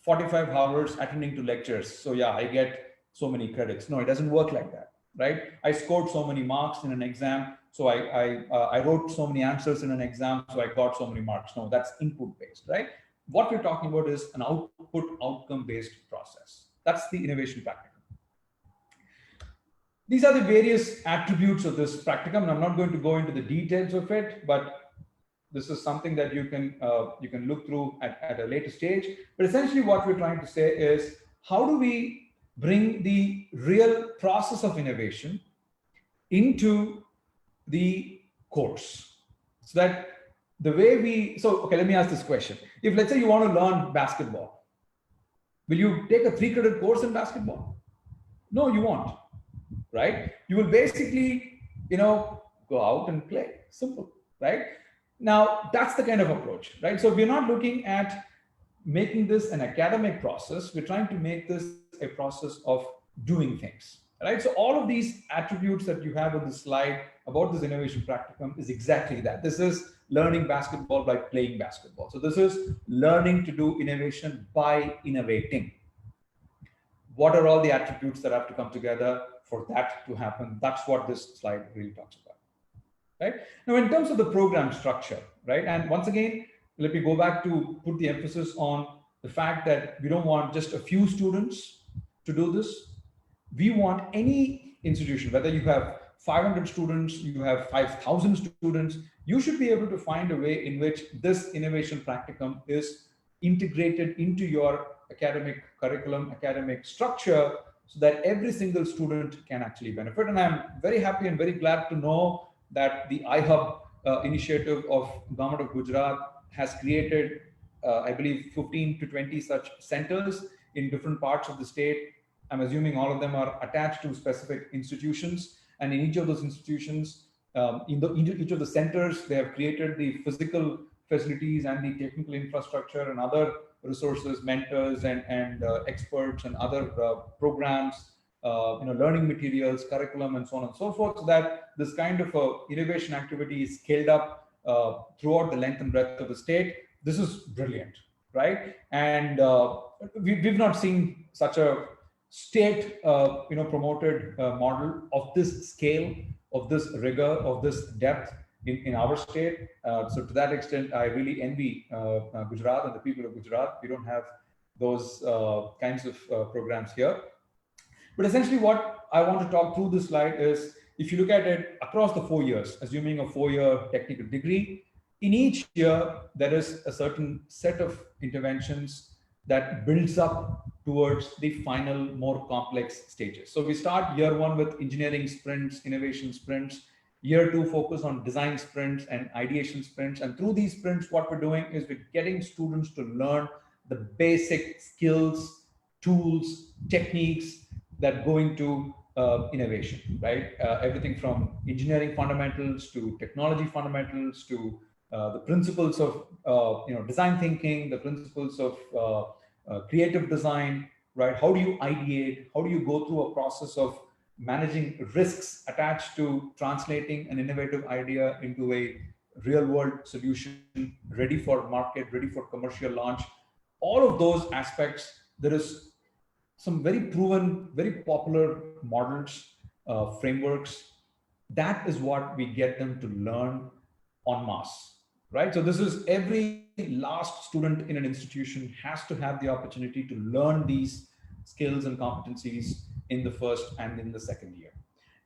45 hours attending to lectures, so yeah, I get so many credits. No, it doesn't work like that, right? I scored so many marks in an exam, so I wrote so many answers in an exam, so I got so many marks. No, that's input based, right? What we're talking about is an output outcome based process. That's the innovation practicum. These are the various attributes of this practicum, and I'm not going to go into the details of it, but this is something that you can look through at a later stage. But essentially what we're trying to say is, how do we bring the real process of innovation into the course? So that the way okay, let me ask this question. If, let's say, you want to learn basketball, will you take a 3-credit course in basketball? No, you won't, right? You will basically, go out and play. Simple, right? Now, that's the kind of approach, right? So we're not looking at making this an academic process. We're trying to make this a process of doing things, right? So all of these attributes that you have on the slide about this innovation practicum is exactly that. This is learning basketball by playing basketball. So this is learning to do innovation by innovating. What are all the attributes that have to come together for that to happen? That's what this slide really talks about. Right? Now, in terms of the program structure, right? And once again, let me go back to put the emphasis on the fact that we don't want just a few students to do this. We want any institution, whether you have 500 students, you have 5,000 students, you should be able to find a way in which this innovation practicum is integrated into your academic curriculum, academic structure, so that every single student can actually benefit. And I'm very happy and very glad to know that the iHub initiative of Government of Gujarat has created, I believe, 15 to 20 such centers in different parts of the state. I'm assuming all of them are attached to specific institutions. And in each of those institutions, in each of the centers, they have created the physical facilities and the technical infrastructure and other resources, mentors and experts and other programs, learning materials, curriculum, and so on and so forth, so that this kind of innovation activity is scaled up throughout the length and breadth of the state. This is brilliant, right? And we've not seen such a state promoted model of this scale, of this rigor, of this depth in our state. So to that extent, I really envy Gujarat and the people of Gujarat. We don't have those kinds of programs here. But essentially what I want to talk through this slide is, if you look at it across the 4 years, assuming a 4-year technical degree, in each year, there is a certain set of interventions that builds up towards the final, more complex stages. So we start year 1 with engineering sprints, innovation sprints. Year 2 focus on design sprints and ideation sprints. And through these sprints, what we're doing is we're getting students to learn the basic skills, tools, techniques that go into innovation, right? Everything from engineering fundamentals to technology fundamentals to the principles of design thinking, the principles of creative design, right? How do you ideate? How do you go through a process of managing risks attached to translating an innovative idea into a real world solution, ready for market, ready for commercial launch? All of those aspects, there is some very proven, very popular models, frameworks. That is what we get them to learn en masse, right? So this is every last student in an institution has to have the opportunity to learn these skills and competencies in the first and in the second year.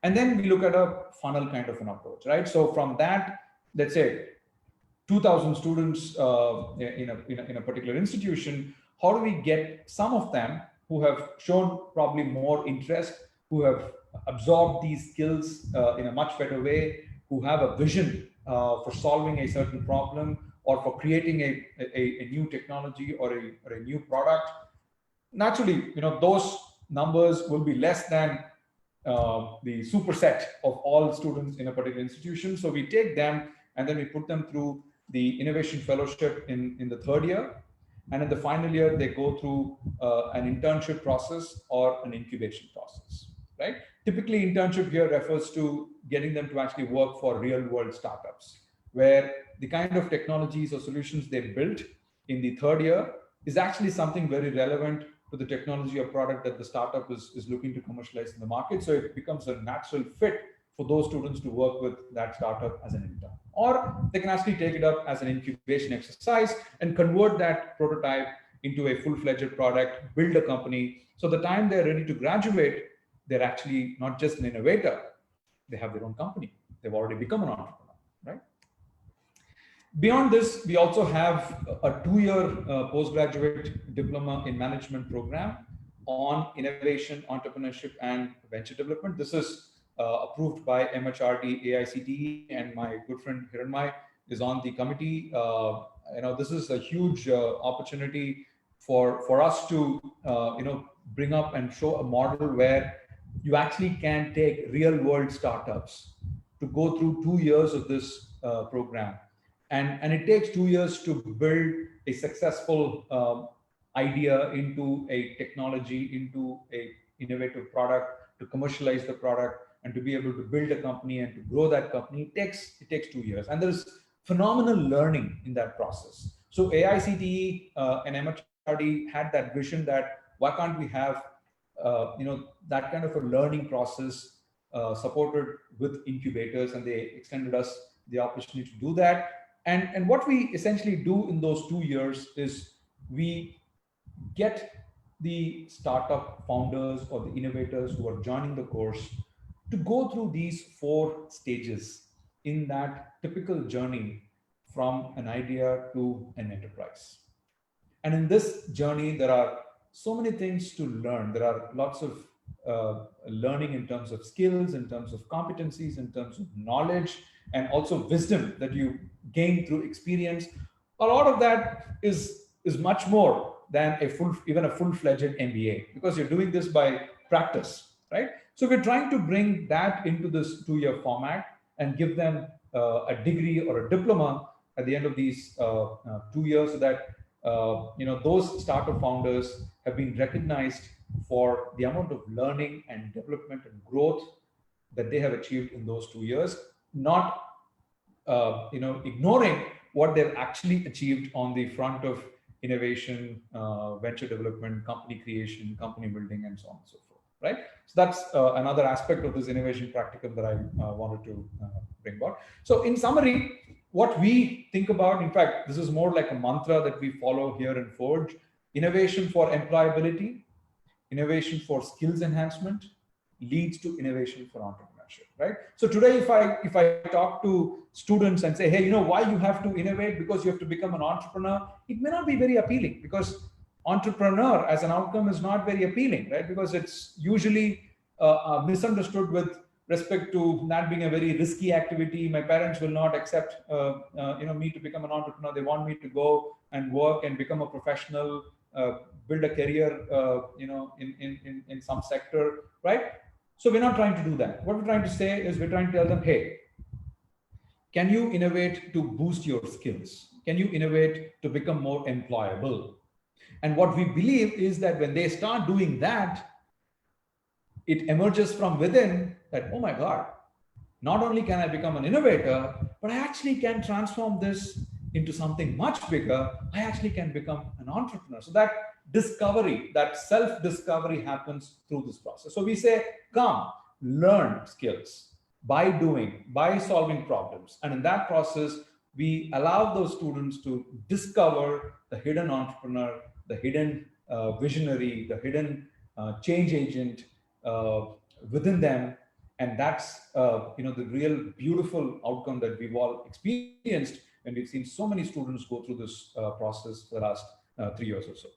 And then we look at a funnel kind of an approach, right? So from that, let's say 2,000 students in a particular institution, how do we get some of them who have shown probably more interest, who have absorbed these skills in a much better way, who have a vision for solving a certain problem or for creating a new technology or a new product? Naturally, those numbers will be less than the superset of all students in a particular institution. So we take them and then we put them through the innovation fellowship in the 3rd year. And in the final year, they go through an internship process or an incubation process, right? Typically, internship here refers to getting them to actually work for real world startups, where the kind of technologies or solutions they built in the 3rd year is actually something very relevant to the technology or product that the startup is looking to commercialize in the market. So it becomes a natural fit for those students to work with that startup as an intern. Or they can actually take it up as an incubation exercise and convert that prototype into a full-fledged product, build a company. So the time they're ready to graduate, they're actually not just an innovator, they have their own company. They've already become an entrepreneur, right? Beyond this, we also have a 2-year postgraduate diploma in management program on innovation, entrepreneurship, and venture development. This is approved by MHRD, AICTE, and my good friend Hiranmai is on the committee. This is a huge opportunity for us to bring up and show a model where you actually can take real world startups to go through 2 years of this program. And it takes 2 years to build a successful idea into a technology, into a innovative product, to commercialize the product, and to be able to build a company and to grow that company. It takes 2 years. And there's phenomenal learning in that process. So AICTE and MHRD had that vision that why can't we have that kind of a learning process supported with incubators, and they extended us the opportunity to do that. And what we essentially do in those 2 years is we get the startup founders or the innovators who are joining the course to go through these 4 stages in that typical journey from an idea to an enterprise. And in this journey, there are so many things to learn. There are lots of learning in terms of skills, in terms of competencies, in terms of knowledge, and also wisdom that you gain through experience. A lot of that is much more than even a full-fledged MBA, because you're doing this by practice, right? So we're trying to bring that into this 2-year format and give them a degree or a diploma at the end of these 2 years, so that those startup founders have been recognized for the amount of learning and development and growth that they have achieved in those 2 years, not ignoring what they've actually achieved on the front of innovation, venture development, company creation, company building, and so on and so forth, right? So that's another aspect of this innovation practicum that I wanted to bring about. So in summary, what we think about, in fact, this is more like a mantra that we follow here in Forge: innovation for employability, innovation for skills enhancement leads to innovation for entrepreneurship, right? So today, if I talk to students and say, hey, why you have to innovate? Because you have to become an entrepreneur, it may not be very appealing, because entrepreneur as an outcome is not very appealing, right? Because it's usually misunderstood with respect to that being a very risky activity. My parents will not accept me to become an entrepreneur. They want me to go and work and become a professional, build a career in some sector, right? So we're not trying to do that. What we're trying to say is, we're trying to tell them, hey, can you innovate to boost your skills? Can you innovate to become more employable? And what we believe is that when they start doing that, it emerges from within that, oh my God, not only can I become an innovator, but I actually can transform this into something much bigger. I actually can become an entrepreneur. So that discovery, that self-discovery happens through this process. So we say, come, learn skills by doing, by solving problems. And in that process, we allow those students to discover the hidden entrepreneur, the hidden visionary, the hidden change agent within them. And that's the real beautiful outcome that we've all experienced when we've seen so many students go through this process for the last 3 years or so.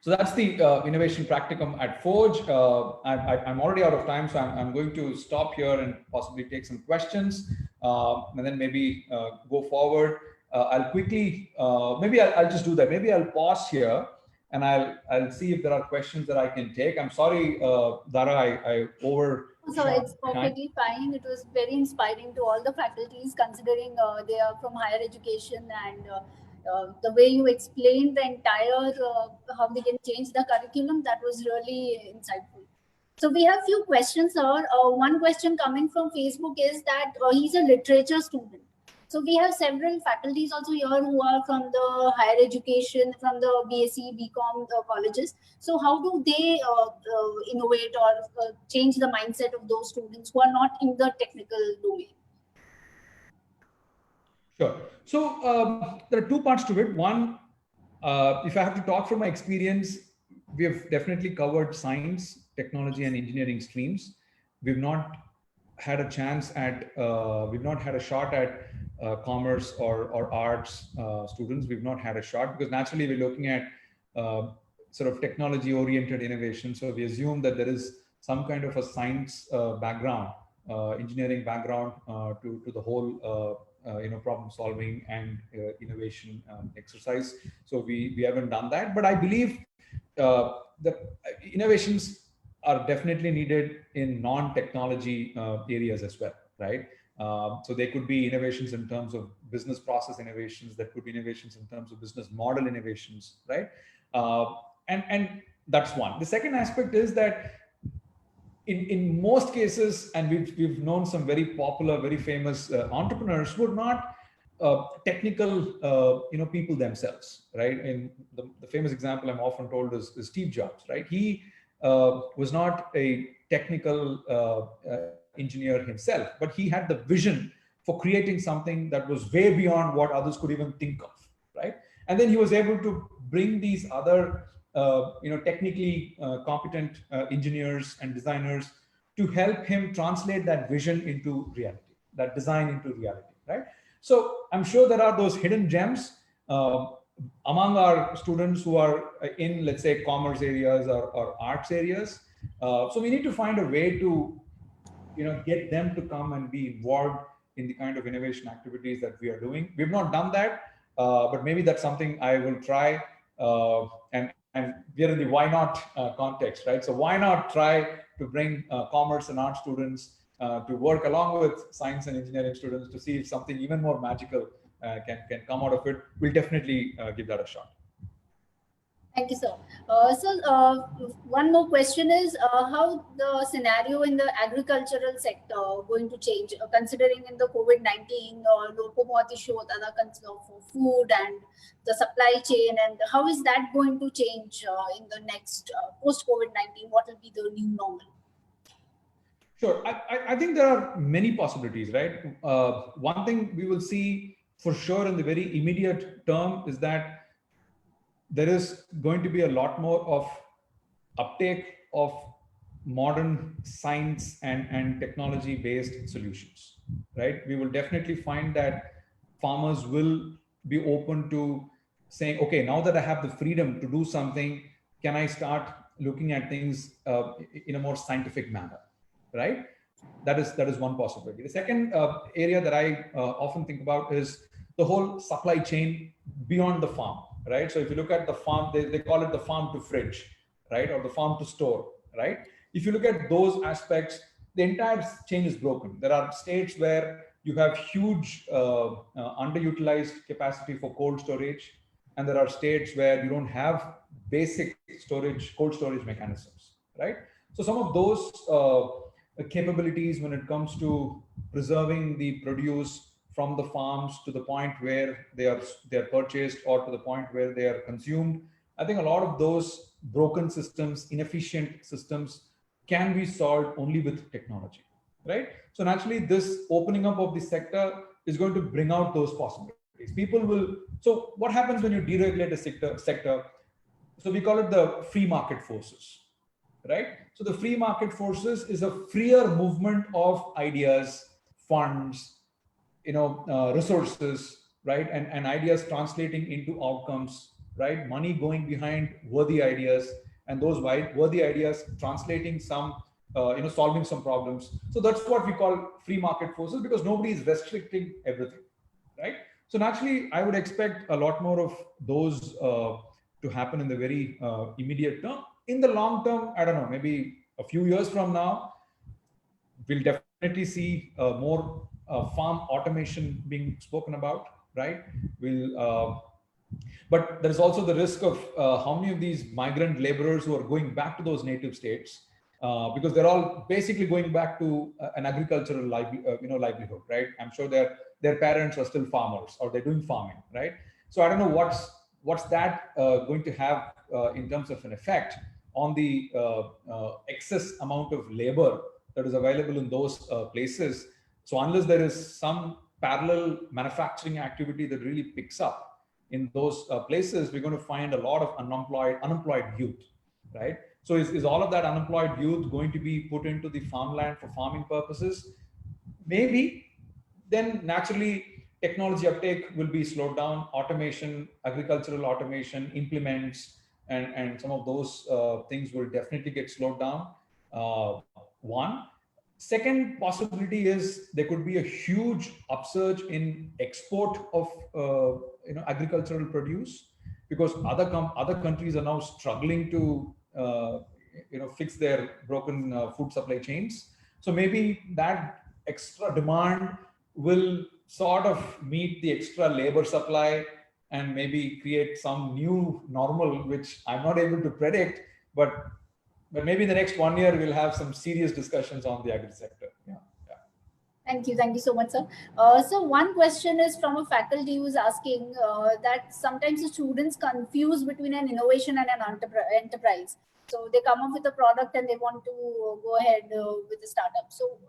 So that's the innovation practicum at Forge. I'm already out of time, so I'm going to stop here and possibly take some questions, and then maybe go forward. I'll quickly, maybe I'll just do that. Maybe I'll pause here and I'll see if there are questions that I can take. I'm sorry, Dara, I over. So it's perfectly fine. It was very inspiring to all the faculties, considering they are from higher education, and the way you explained the entire how they can change the curriculum, that was really insightful. So we have few questions, sir. One question coming from Facebook is that he's a literature student. So we have several faculties also here who are from the higher education, from the BSc, BCom colleges. So how do they innovate or change the mindset of those students who are not in the technical domain? Sure. So there are 2 parts to it. One, if I have to talk from my experience, we have definitely covered science, technology, and engineering streams. We've not had a chance at, we've not had a shot at commerce or arts students. We've not had a shot because naturally we're looking at sort of technology oriented innovation. So we assume that there is some kind of a science background, engineering background to the whole problem solving and innovation exercise. So we haven't done that, but I believe the innovations are definitely needed in non-technology areas as well, right? So there could be innovations in terms of business process innovations, that could be innovations in terms of business model innovations, right? And that's one. The second aspect is that in most cases, and we've known some very popular, very famous entrepreneurs who are not technical people themselves, right? And the famous example I'm often told is Steve Jobs, right? He was not a technical engineer himself, but he had the vision for creating something that was way beyond what others could even think of, right? And then he was able to bring these other, technically competent engineers and designers to help him translate that vision into reality, that design into reality, right? So I'm sure there are those hidden gems among our students who are in, let's say, commerce areas or arts areas. So we need to find a way to, get them to come and be involved in the kind of innovation activities that we are doing. We've not done that, but maybe that's something I will try. And we're in the why not context, right? So why not try to bring commerce and art students to work along with science and engineering students to see if something even more magical can come out of it. We'll definitely give that a shot. Thank you, sir. One more question is how the scenario in the agricultural sector going to change, considering in the COVID-19 for food and the supply chain, and how is that going to change in the next post-COVID-19? What will be the new normal? Sure. I think there are many possibilities, right? One thing we will see for sure in the very immediate term is that there is going to be a lot more of uptake of modern science and technology based solutions, right? We will definitely find that farmers will be open to saying, okay, now that I have the freedom to do something, can I start looking at things in a more scientific manner, right? That is one possibility. The second area that I often think about is the whole supply chain beyond the farm, right? So if you look at the farm, they call it the farm to fridge, right? Or the farm to store, right? If you look at those aspects, the entire chain is broken. There are states where you have huge underutilized capacity for cold storage, and there are states where you don't have basic storage, cold storage mechanisms, right? So some of those capabilities when it comes to preserving the produce from the farms to the point where they are purchased or to the point where they are consumed. I think a lot of those broken systems, inefficient systems can be solved only with technology, right? So naturally, this opening up of the sector is going to bring out those possibilities. People will, so what happens when you deregulate a sector? So we call it the free market forces, right? So the free market forces is a freer movement of ideas, funds, resources, right? And ideas translating into outcomes, right? Money going behind worthy ideas, and those worthy ideas translating some, solving some problems. So that's what we call free market forces, because nobody is restricting everything, right? So naturally, I would expect a lot more of those to happen in the very immediate term. In the long term, I don't know, maybe a few years from now, we'll definitely see more farm automation being spoken about, right? But there's also the risk of how many of these migrant laborers who are going back to those native states, because they're all basically going back to an agricultural livelihood, right? I'm sure their parents are still farmers or they're doing farming, right? So I don't know what's that going to have in terms of an effect on the excess amount of labor that is available in those places. So unless there is some parallel manufacturing activity that really picks up in those places, we're going to find a lot of unemployed youth, right? So is all of that unemployed youth going to be put into the farmland for farming purposes? Maybe. Then naturally, technology uptake will be slowed down. Automation, agricultural automation, implements, and some of those things will definitely get slowed down. One. Second possibility is there could be a huge upsurge in export of agricultural produce, because other countries are now struggling to fix their broken food supply chains. So maybe that extra demand will sort of meet the extra labor supply and maybe create some new normal, which I'm not able to predict, but maybe in the next 1 year, we'll have some serious discussions on the agri sector. Yeah. Thank you so much, sir. So one question is from a faculty who is asking that sometimes the students confuse between an innovation and an enterprise. So they come up with a product and they want to go ahead with the startup. So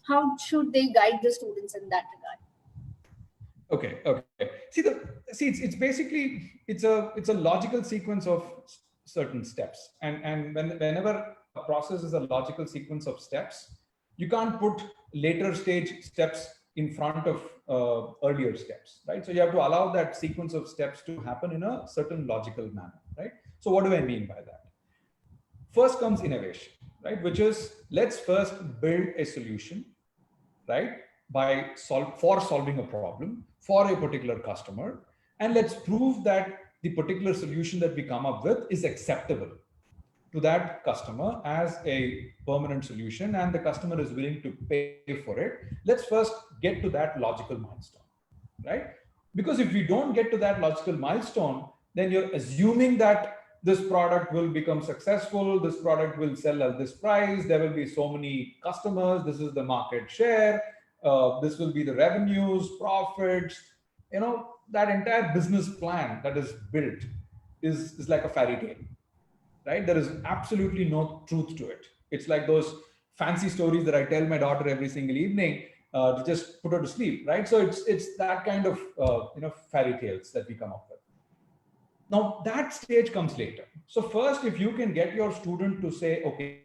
how should they guide the students in that regard? Okay. It's basically it's a logical sequence of certain steps, and whenever a process is a logical sequence of steps, you can't put later stage steps in front of earlier steps, right? So you have to allow that sequence of steps to happen in a certain logical manner, right? So what do I mean by that? First comes innovation, right? Which is, let's first build a solution, right? For solving a problem for a particular customer. And let's prove that the particular solution that we come up with is acceptable to that customer as a permanent solution, and the customer is willing to pay for it. Let's first get to that logical milestone, right? Because if you don't get to that logical milestone, then you're assuming that this product will become successful, this product will sell at this price, there will be so many customers, this is the market share, this will be the revenues, profits. That entire business plan that is built is like a fairy tale, right? There is absolutely no truth to it. It's like those fancy stories that I tell my daughter every single evening to just put her to sleep, right? So it's that kind of fairy tales that we come up with. Now that stage comes later. So first, if you can get your student to say, okay,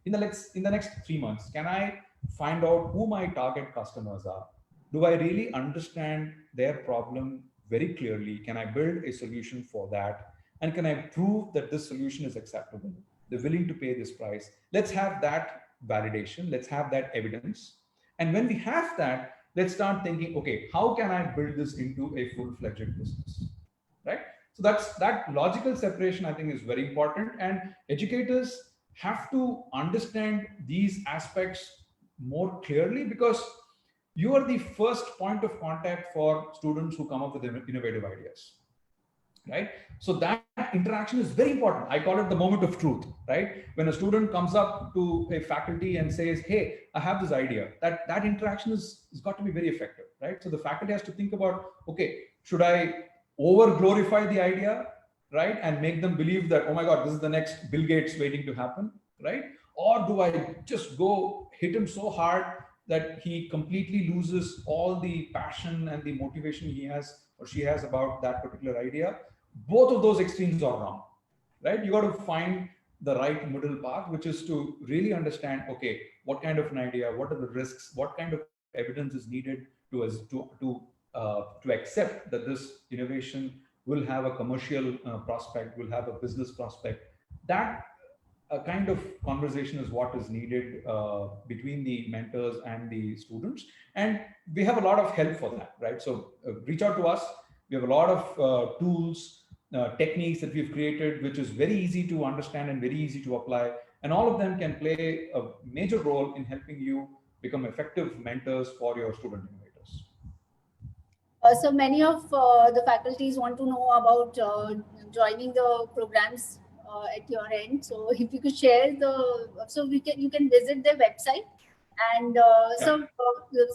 in the next 3 months, can I find out who my target customers are? Do I really understand their problem very clearly? Can I build a solution for that? And can I prove that this solution is acceptable? They're willing to pay this price. Let's have that validation. Let's have that evidence. And when we have that, let's start thinking, okay, how can I build this into a full-fledged business, right? So that logical separation, I think, is very important. And educators have to understand these aspects more clearly, because you are the first point of contact for students who come up with innovative ideas, right? So that interaction is very important. I call it the moment of truth, right? When a student comes up to a faculty and says, hey, I have this idea, that interaction is got to be very effective, right? So the faculty has to think about, okay, should I over glorify the idea, right? And make them believe that, oh my God, this is the next Bill Gates waiting to happen, right? Or do I just go hit him so hard that he completely loses all the passion and the motivation he has or she has about that particular idea? Both of those extremes are wrong, right? You got to find the right middle path, which is to really understand, okay, what kind of an idea, what are the risks, what kind of evidence is needed to accept that this innovation will have a commercial prospect, will have a business prospect. That kind of conversation is what is needed between the mentors and the students. And we have a lot of help for that, right? So reach out to us. We have a lot of tools, techniques that we've created, which is very easy to understand and very easy to apply. And all of them can play a major role in helping you become effective mentors for your student innovators. So many of the faculties want to know about joining the programs at your end. So if you could share you can visit their website. And so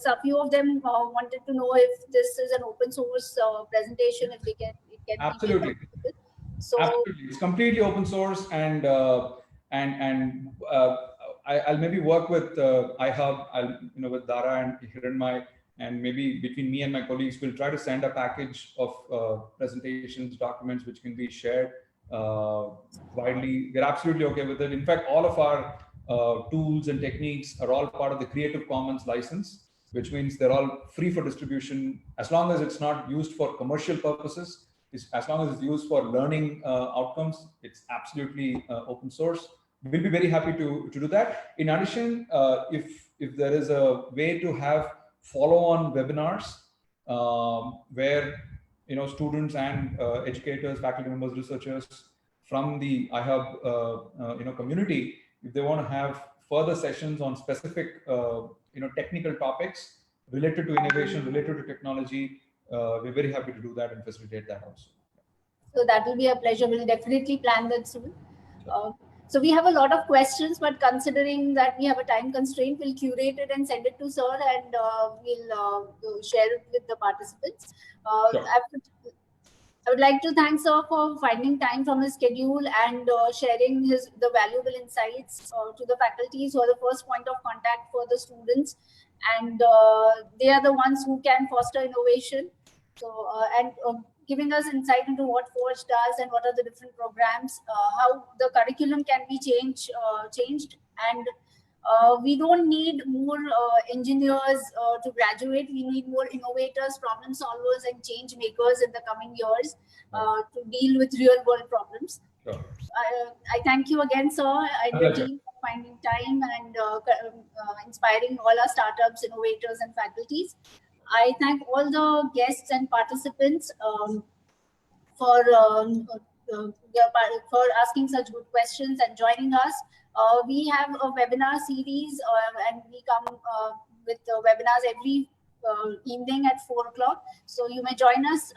a few of them wanted to know if this is an open source presentation, if it can absolutely be so absolutely, it's completely open source, and I'll maybe work with iHub, with Dara and Hiranmai, and maybe between me and my colleagues, we'll try to send a package of presentations, documents, which can be shared widely. We're absolutely okay with it. In fact, all of our tools and techniques are all part of the Creative Commons license, which means they're all free for distribution, as long as it's not used for commercial purposes. As long as it's used for learning outcomes, it's absolutely open source. We'll be very happy to do that. In addition, if there is a way to have follow-on webinars where students and educators, faculty members, researchers from the iHub community, if they want to have further sessions on specific technical topics related to innovation, related to technology, we're very happy to do that and facilitate that also. So that will be a pleasure. We'll definitely plan that soon. So we have a lot of questions, but considering that we have a time constraint, we'll curate it and send it to sir, and we'll share it with the participants. Sure. I would like to thank sir for finding time from his schedule and sharing the valuable insights to the faculties who are the first point of contact for the students, and they are the ones who can foster innovation. So giving us insight into what Forge does and what are the different programs, how the curriculum can be changed, and we don't need more engineers to graduate. We need more innovators, problem solvers, and change makers in the coming years to deal with real world problems. Sure. I thank you again, sir, and your team for finding time and inspiring all our startups, innovators, and faculties. I thank all the guests and participants for asking such good questions and joining us. We have a webinar series, and we come with webinars every evening at 4 o'clock. So you may join us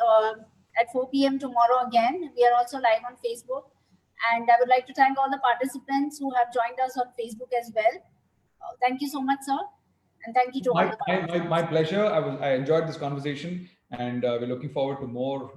at 4 p.m. tomorrow again. We are also live on Facebook. And I would like to thank all the participants who have joined us on Facebook as well. Thank you so much, sir. And thank you to all the participants. My pleasure. I enjoyed this conversation, and we're looking forward to more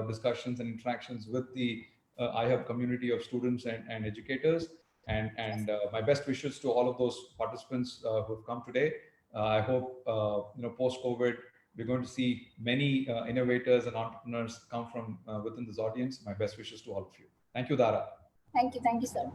discussions and interactions with the iHub community of students and educators. And my best wishes to all of those participants who have come today. I hope post-COVID, we're going to see many innovators and entrepreneurs come from within this audience. My best wishes to all of you. Thank you, Dara. Thank you, sir.